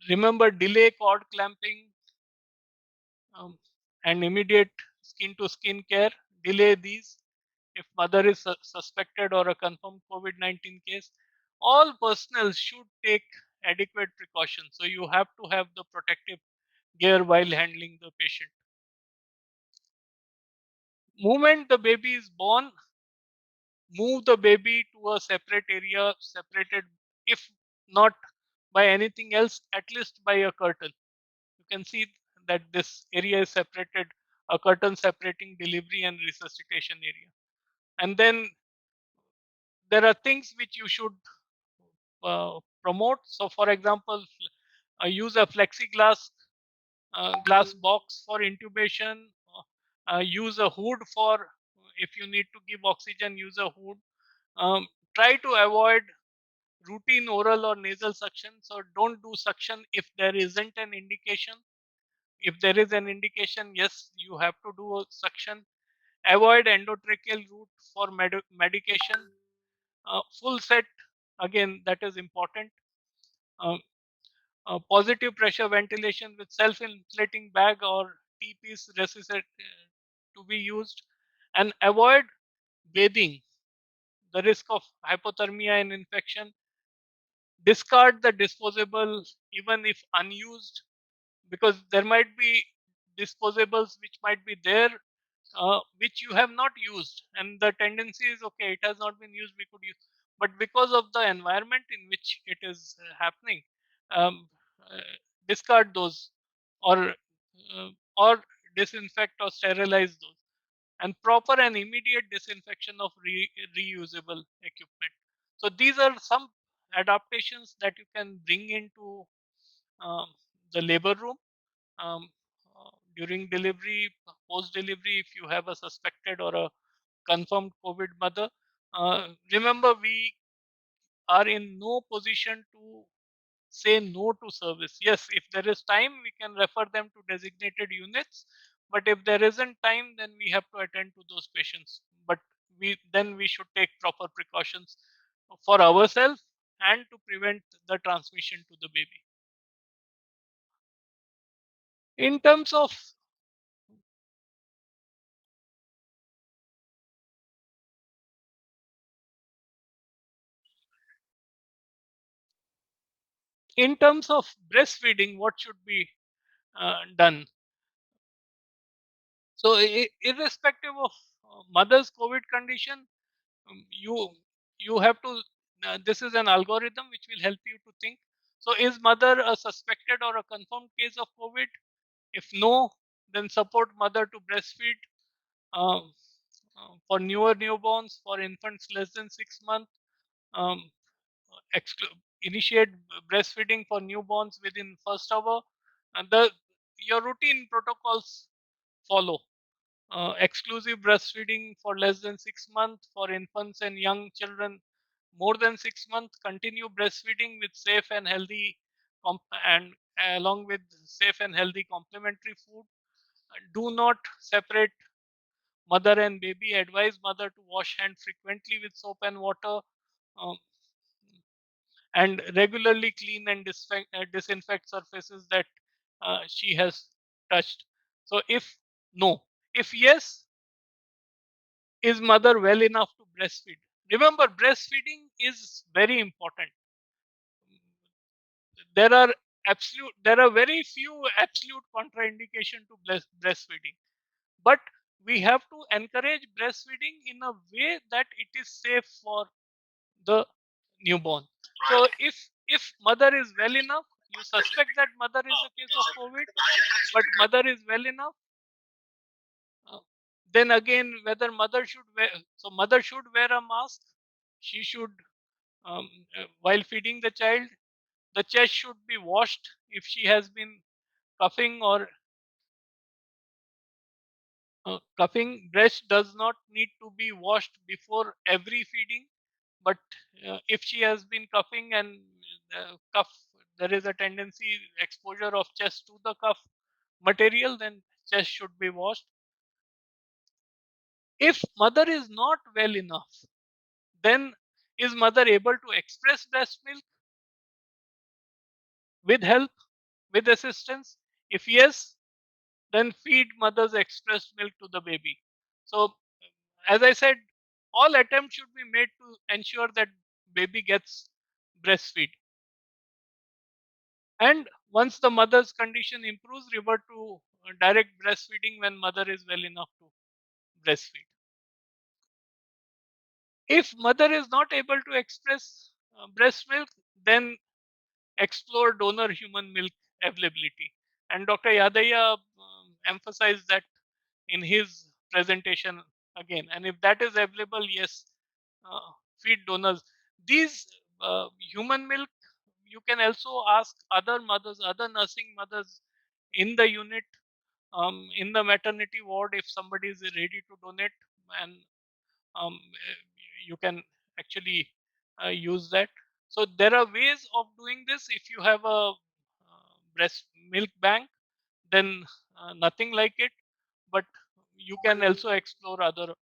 Speaker 2: Remember, delay cord clamping um, and immediate skin to skin care. Delay these if mother is suspected or a confirmed COVID-19 case. All personnel should take adequate precautions. So you have to have the protective gear while handling the patient. Moment the baby is born, move the baby to a separate area, separated, if not by anything else, at least by a curtain. You can see that this area is separated, a curtain separating delivery and resuscitation area. And then there are things which you should promote. So, for example, use a plexiglass glass box for intubation. Use a hood for if you need to give oxygen. Use a hood. Try to avoid routine oral or nasal suction. So don't do suction if there isn't an indication. If there is an indication, yes, you have to do a suction. Avoid endotracheal route for medication. Full set, again, that is important. Uh, Positive pressure ventilation with self-inflating bag or T-piece resuscitate to be used, and avoid bathing. The risk of hypothermia and infection. Discard the disposable even if unused, because there might be disposables which might be there which you have not used, and the tendency is okay, it has not been used, we could use, but because of the environment in which it is happening, um, uh, discard those, or or disinfect or sterilize those, and proper and immediate disinfection of reusable equipment. So these are some adaptations that you can bring into um, the labor room during delivery, post delivery, if you have a suspected or a confirmed COVID mother. Remember, we are in no position to say no to service. Yes, if there is time, we can refer them to designated units. But if there isn't time, then we have to attend to those patients. But we should take proper precautions for ourselves and to prevent the transmission to the baby. In terms of breastfeeding, what should be done? So, irrespective of mother's COVID condition, you have to. This is an algorithm which will help you to think. So, is mother a suspected or a confirmed case of COVID? If no, then support mother to breastfeed uh, for newer newborns, for infants less than 6 months. Um, Initiate breastfeeding for newborns within first hour, and your routine protocols follow. Exclusive breastfeeding for less than 6 months for infants and young children more than 6 months. Continue breastfeeding with safe and healthy and along with safe and healthy complementary food. Do not separate mother and baby. Advise mother to wash hand frequently with soap and water. Um, and regularly clean and disinfect surfaces that she has touched. So, if no, if yes, is mother well enough to breastfeed? Remember, breastfeeding is very important. There are very few absolute contraindication to breastfeeding, but we have to encourage breastfeeding in a way that it is safe for the newborn. So, if mother is well enough, you suspect that mother is a case of COVID, but mother is well enough, uh, then again, whether mother should wear, so mother should wear a mask. She should, while feeding the child, the chest should be washed if she has been coughing or coughing. Breast does not need to be washed before every feeding, but if she has been coughing and cough, there is a tendency exposure of chest to the cough material, then chest should be washed. If mother is not well enough, then is mother able to express breast milk with help, with assistance? If yes, then feed mother's expressed milk to the baby. So, as I said, all attempts should be made to ensure that baby gets breastfeed. And once the mother's condition improves, revert to direct breastfeeding when mother is well enough to breastfeed. If mother is not able to express breast milk, then explore donor human milk availability. And Dr. Yadaya emphasized that in his presentation again. And if that is available, yes, feed donors. These human milk, you can also ask other mothers, other nursing mothers in the unit, in the maternity ward, if somebody is ready to donate, and you can actually use that. So there are ways of doing this. If you have a breast milk bank, then nothing like it, but you can also explore other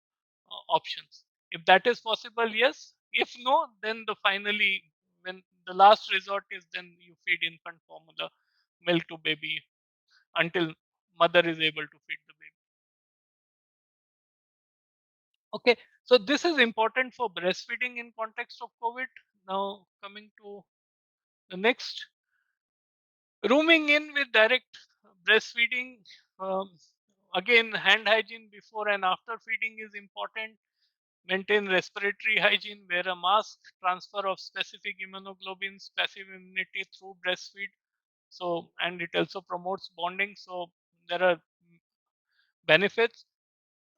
Speaker 2: options. If that is possible, yes. If no, then finally, when the last resort is, then you feed infant formula milk to baby until mother is able to feed the baby. Okay, so this is important for breastfeeding in context of COVID. Now coming to the next, rooming in with direct breastfeeding. Um, Again, hand hygiene before and after feeding is important. Maintain respiratory hygiene, wear a mask, transfer of specific immunoglobulins, passive immunity through breastfeed. So, and it also promotes bonding. So, there are benefits.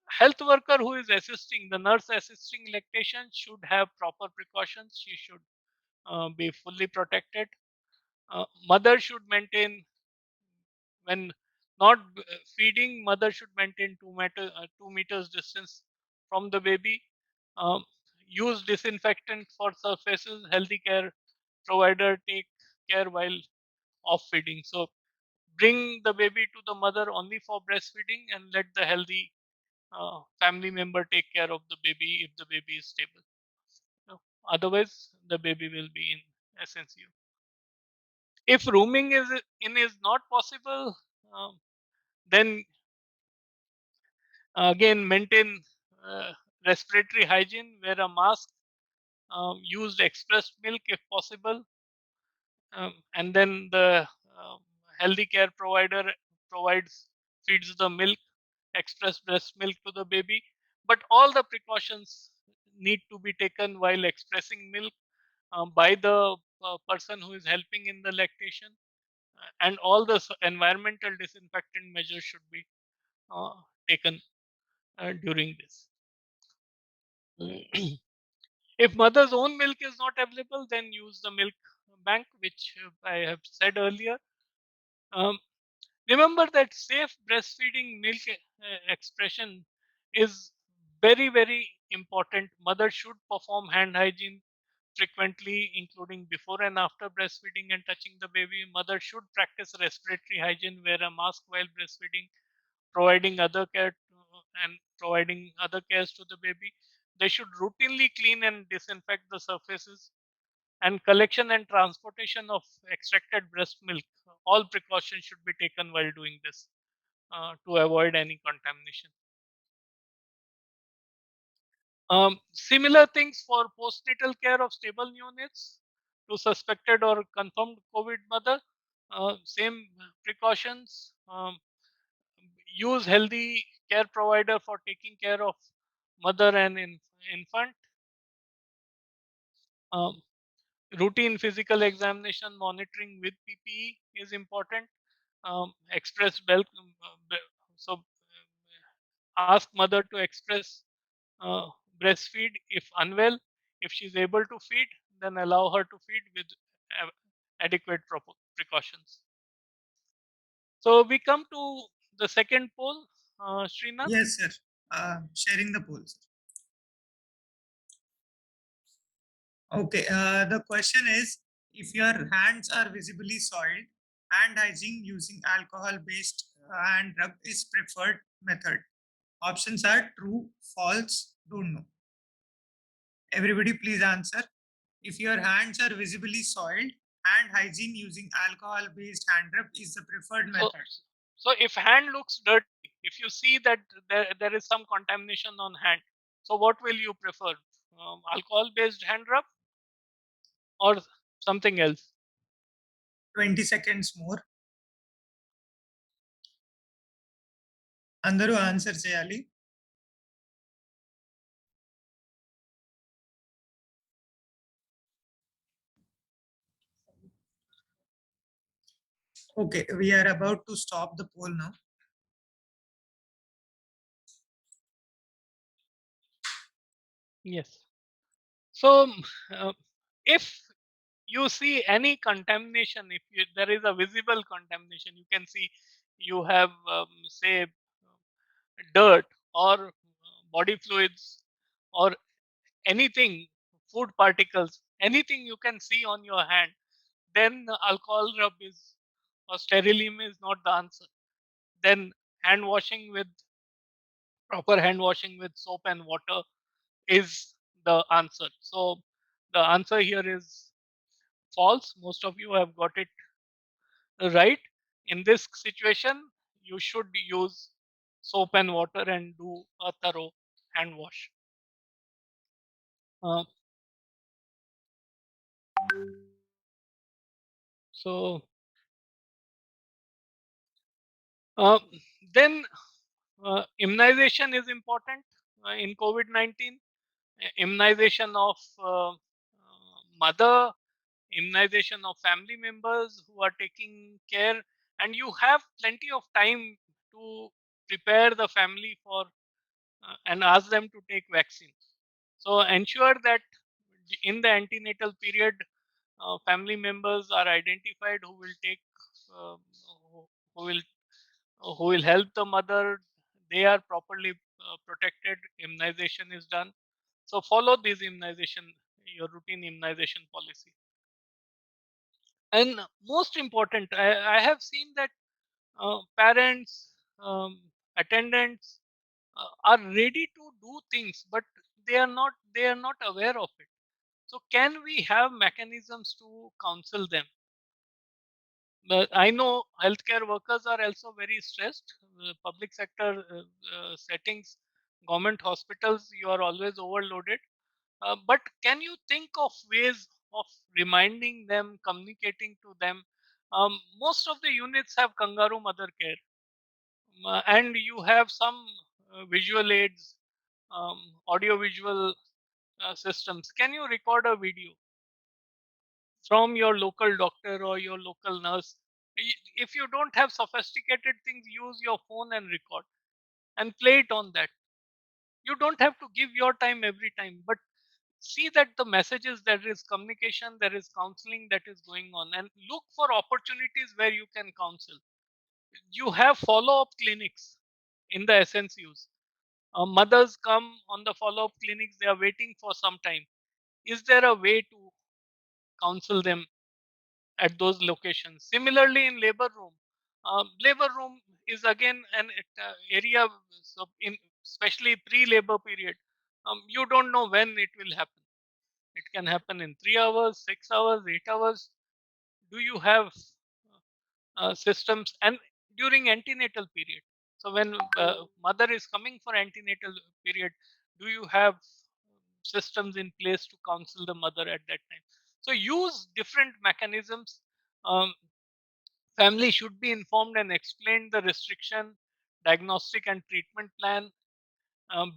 Speaker 2: Health worker who is assisting, the nurse assisting lactation should have proper precautions. She should be fully protected. Mother should maintain, when not feeding, mother should maintain 2 meters distance from the baby. Um, Use disinfectant for surfaces. Healthy care provider take care while off feeding. So bring the baby to the mother only for breastfeeding and let the healthy family member take care of the baby if the baby is stable. Otherwise, the baby will be in SNCU. If rooming is not possible, then again maintain respiratory hygiene, wear a mask, use expressed milk if possible, and then the um, healthy care provider provides feeds the milk, express breast milk to the baby. But all the precautions need to be taken while expressing milk by the person who is helping in the lactation, and all the environmental disinfectant measures should be uh, taken during this. If mother's own milk is not available, then use the milk bank, which I have said earlier. Um, Remember that safe breastfeeding milk expression is very, very important. Mother should perform hand hygiene frequently, including before and after breastfeeding and touching the baby. Mother should practice respiratory hygiene, wear a mask while breastfeeding, providing other care and providing other cares to the baby. They should routinely clean and disinfect the surfaces, and collection and transportation of extracted breast milk. All precautions should be taken while doing this to avoid any contamination. Similar things for postnatal care of stable neonates to suspected or confirmed COVID mother. Same precautions. Use healthy care provider for taking care of mother and infant. Um, Routine physical examination monitoring with PPE is important. Express so ask mother to express uh, breastfeed if unwell. If she's able to feed, then allow her to feed with adequate precautions. So we come to the second poll, Srinath.
Speaker 1: Yes, sir. Sharing the polls. Okay. The question is, if your hands are visibly soiled, hand hygiene using alcohol-based hand rub is preferred method. Options are true, false, don't know. Everybody please answer. If your hands are visibly soiled, hand hygiene using alcohol-based hand rub is the preferred
Speaker 2: So,
Speaker 1: method.
Speaker 2: so if hand looks dirty, if you see that there is some contamination on hand, so what will you prefer? Alcohol-based hand rub or something else?
Speaker 1: 20 seconds more. అందరూ answer చేయాలి. Okay, we are about to stop the poll now.
Speaker 2: Yes. So, if you see any contamination, if there is a visible contamination, you can see you have, say, dirt or body fluids or anything, food particles, anything you can see on your hand, then alcohol rub is or sterilism is not the answer. Then hand washing with proper hand washing with soap and water is the answer. So the answer here is false. Most of you have got it right. In this situation, you should use soap and water and do a thorough hand wash. Uh, so uh, then immunization is important in COVID-19. Immunization of mother, immunization of family members who are taking care, and you have plenty of time to prepare the family for and ask them to take vaccine. So ensure that in the antenatal period, family members are identified who will take, uh, who who will who will help the mother. They are properly protected. Immunization is done. So follow this immunization, your routine immunization policy. And most important, I have seen that parents, attendants are ready to do things, but they are not aware of it. So can we have mechanisms to counsel them? But I know healthcare workers are also very stressed. Public sector settings, government hospitals, you are always overloaded. But can you think of ways of reminding them, communicating to them? Most of the units have kangaroo mother care, and you have some visual aids, audio visual systems. Can you record a video from your local doctor or your local nurse? If you don't have sophisticated things, use your phone and record and play it on that. You don't have to give your time every time, but see that the messages, there is communication, there is counseling that is going on, and look for opportunities where you can counsel. You have follow up clinics in the SNCUs. Mothers come on the follow up clinics, they are waiting for some time. Is there a way to counsel them at those locations? Similarly, in labor room is again an area, so in especially pre-labor period, you don't know when it will happen. It can happen in 3 hours, 6 hours, 8 hours. Do you have systems? And during antenatal period, so when mother is coming for antenatal period, do you have systems in place to counsel the mother at that time? So use different mechanisms. um, Family should be informed and explained the restriction, diagnostic and treatment plan.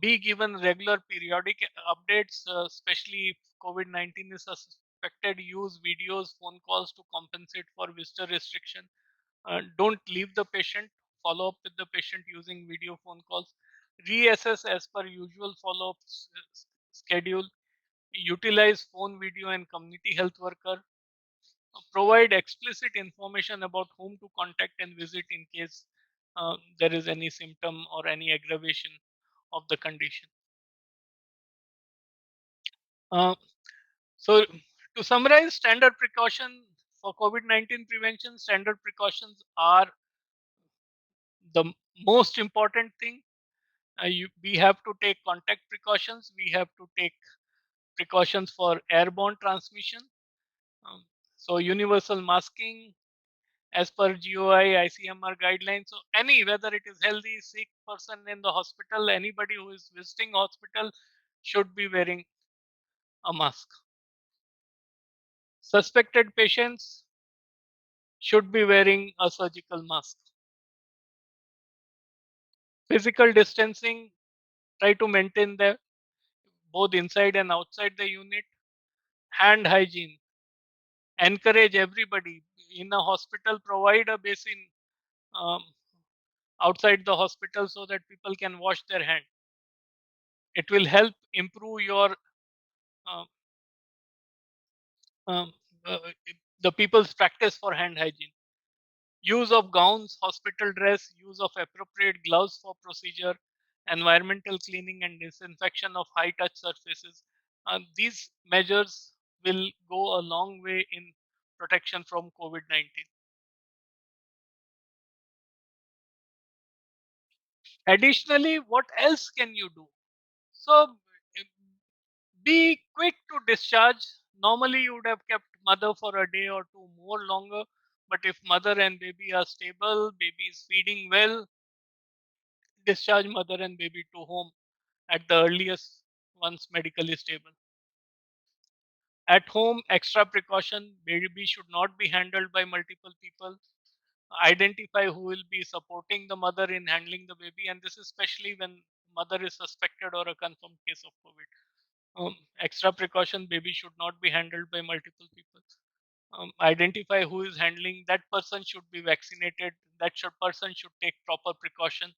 Speaker 2: Be given regular periodic updates, especially if COVID-19 is suspected. Use videos, phone calls to compensate for visitor restriction. Don't leave the patient. Follow up with the patient using video phone calls. Reassess as per usual follow up schedule. Utilize phone, video, and community health worker. Provide explicit information about whom to contact and visit in case there is any symptom or any aggravation of the condition. Uh, so, to summarize, standard precaution for COVID-19 prevention, standard precautions are the most important thing. We have to take contact precautions. We have to take precautions for airborne transmission. Um, so, universal masking, as per GOI, ICMR guidelines. So whether it is healthy, sick person in the hospital, anybody who is visiting hospital should be wearing a mask. Suspected patients should be wearing a surgical mask. Physical distancing, try to maintain the both inside and outside the unit. Hand hygiene, encourage everybody in a hospital, provide a basin um, outside the hospital so that people can wash their hand. It will help improve your uh, um, uh, the people's practice for hand hygiene. Use of gowns, hospital dress, use of appropriate gloves for procedure, environmental cleaning and disinfection of high touch surfaces. These measures will go a long way in protection from COVID 19. Additionally, what else can you do? So, be quick to discharge. Normally, you would have kept mother for a day or two more longer. But if mother and baby are stable, baby is feeding well, discharge mother and baby to home at the earliest once medically stable. At home, extra precaution, baby should not be handled by multiple people. Identify who will be supporting the mother in handling the baby, and this is especially when mother is suspected or a confirmed case of COVID. Extra precaution, baby should not be handled by multiple people. Identify who is handling, that person should be vaccinated, person should take proper precaution.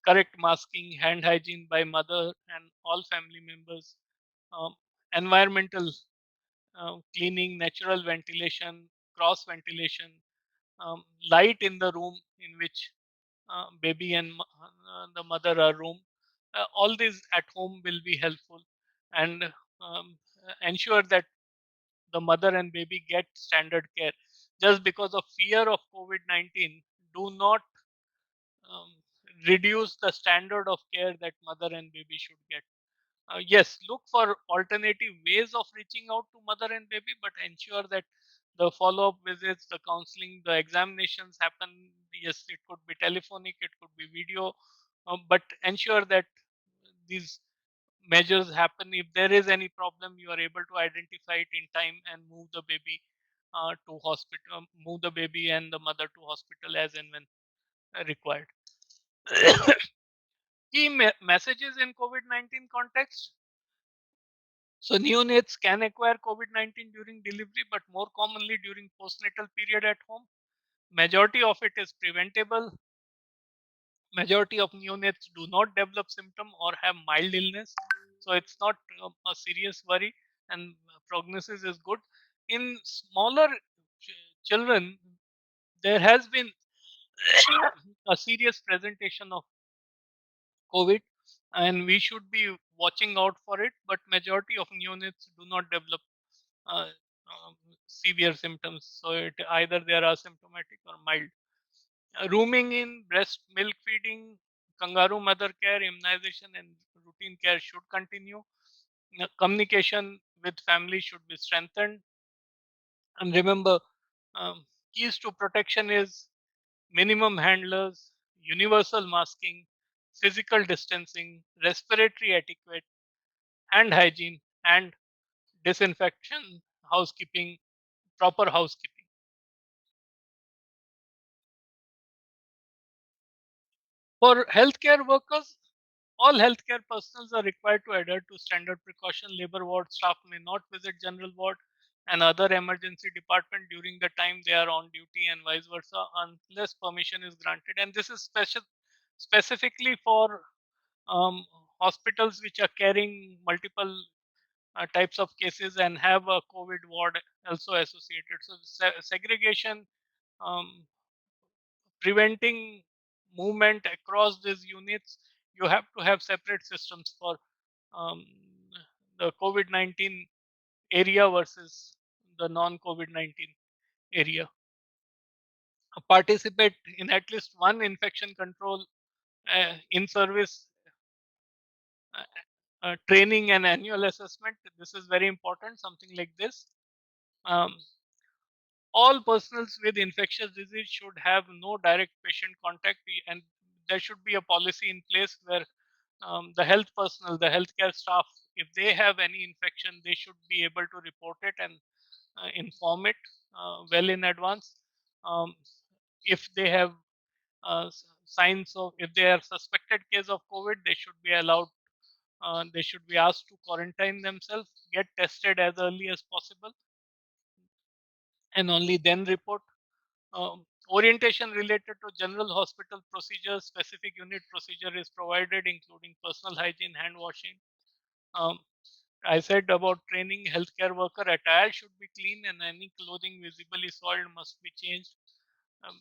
Speaker 2: Correct masking, hand hygiene by mother and all family members. um, Environmental cleaning, natural ventilation, cross ventilation, light in the room in which baby and the mother are room. All these at home will be helpful, and ensure that the mother and baby get standard care. Just because of fear of COVID-19, do not um, reduce the standard of care that mother and baby should get. Yes, look for alternative ways of reaching out to mother and baby, but ensure that the follow-up visits, the counseling, the examinations happen. Yes, it could be telephonic, it could be video, but ensure that these measures happen. If there is any problem, you are able to identify it in time and move the baby to hospital, move the baby and the mother to hospital as and when required. Key messages in COVID-19 context. So neonates can acquire COVID-19 during delivery, but more commonly during postnatal period at home. Majority of it is preventable. Majority of neonates do not develop symptom or have mild illness, so it's not a serious worry, and prognosis is good. In smaller children, there has been a serious presentation of COVID, and we should be watching out for it. But majority of neonates do not develop uh, severe symptoms, so it either they are asymptomatic or mild. Rooming in, breast milk feeding, kangaroo mother care, immunization, and routine care should continue. Communication with family should be strengthened. And remember, keys to protection is minimum handlers, universal masking, physical distancing, respiratory etiquette, hand hygiene, and disinfection, housekeeping, proper housekeeping. For healthcare workers, all healthcare personnel are required to adhere to standard precaution. Labor ward staff may not visit general ward and other emergency department during the time they are on duty, and vice versa, unless permission is granted. And this is specifically for um, hospitals which are carrying multiple types of cases and have a COVID ward also associated. So segregation, um, preventing movement across these units, you have to have separate systems for um, the COVID-19 area versus the non-COVID-19 area. Participate in at least one infection control in service training and annual assessment. This is very important, something like this. Um, all personnels with infectious disease should have no direct patient contact, and there should be a policy in place where the health personnel, the healthcare staff, if they have any infection, they should be able to report it and inform it well in advance. Um, if they have signs of, if they are suspected case of COVID, they should be allowed, they should be asked to quarantine themselves, get tested as early as possible, and only then report. Orientation related to general hospital procedures, specific unit procedure is provided, including personal hygiene, hand washing. Um, I said about training, healthcare worker attire should be clean and any clothing visibly soiled must be changed. Um,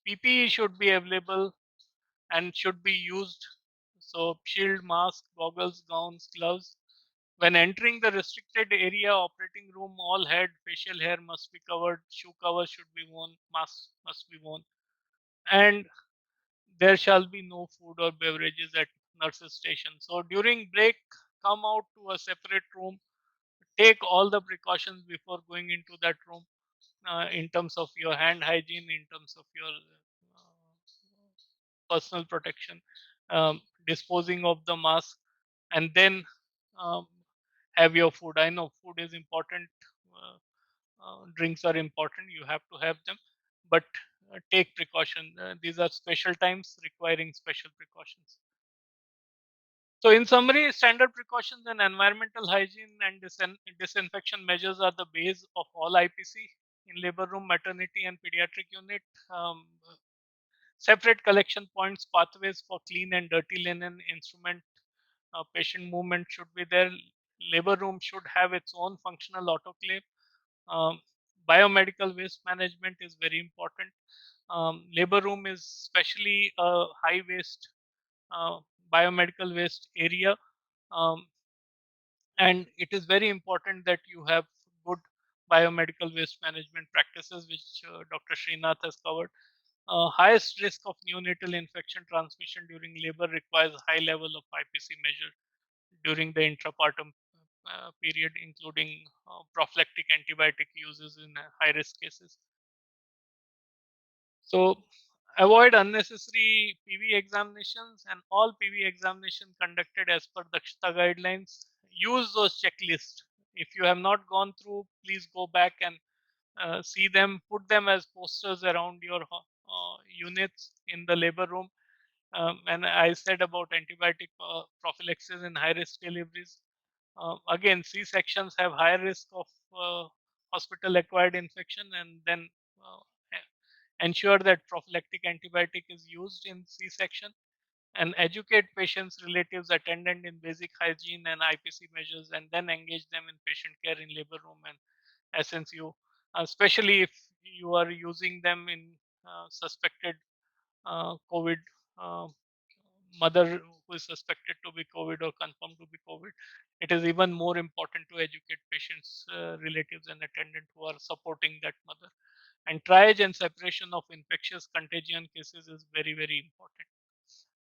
Speaker 2: PPE should be available and should be used. So shield, mask, goggles, gowns, gloves. When entering the restricted area operating room, all head, facial hair must be covered, shoe covers should be worn, masks must be worn, and there shall be no food or beverages at nurses station. So during break, come out to a separate room, take all the precautions before going into that room in terms of your hand hygiene, in terms of your personal protection, disposing of the mask, and then um, have your food. I know food is important, drinks are important, you have to have them, but take precaution. These are special times requiring special precautions. So, in summary, standard precautions and environmental hygiene and disinfection measures are the base of all IPC in labor room, maternity, and pediatric unit. Um, Separate collection points, pathways for clean and dirty linen, instrument, patient movement should be there. Labor room should have its own functional autoclave. Um, Biomedical waste management is very important. Labor room is especially a high waste uh, biomedical waste area, um, and it is very important that you have good biomedical waste management practices, which Dr. Srinath has covered. Highest risk of neonatal infection transmission during labor requires high level of IPC measure during the intrapartum period, including prophylactic antibiotic uses in high risk cases. So avoid unnecessary PV examinations, and all PV examination conducted as per Dakshata guidelines. Use those checklists. If you have not gone through, please go back and see them, put them as posters around your units in the labor room. And I said about antibiotic prophylaxis in high risk deliveries. Again, C sections have higher risk of hospital acquired infection, and then ensure that prophylactic antibiotic is used in C section, and educate patients, relatives, attendant in basic hygiene and IPC measures, and then engage them in patient care in labor room and SNCU, especially if you are using them in suspected COVID, uh, mother who is suspected to be COVID or confirmed to be COVID. It is even more important to educate patients, relatives, and attendant who are supporting that mother. And triage and separation of infectious contagion cases is very, very important.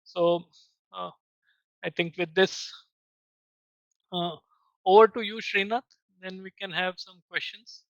Speaker 2: So, I think with this, over to you, Srinath. Then we can have some questions.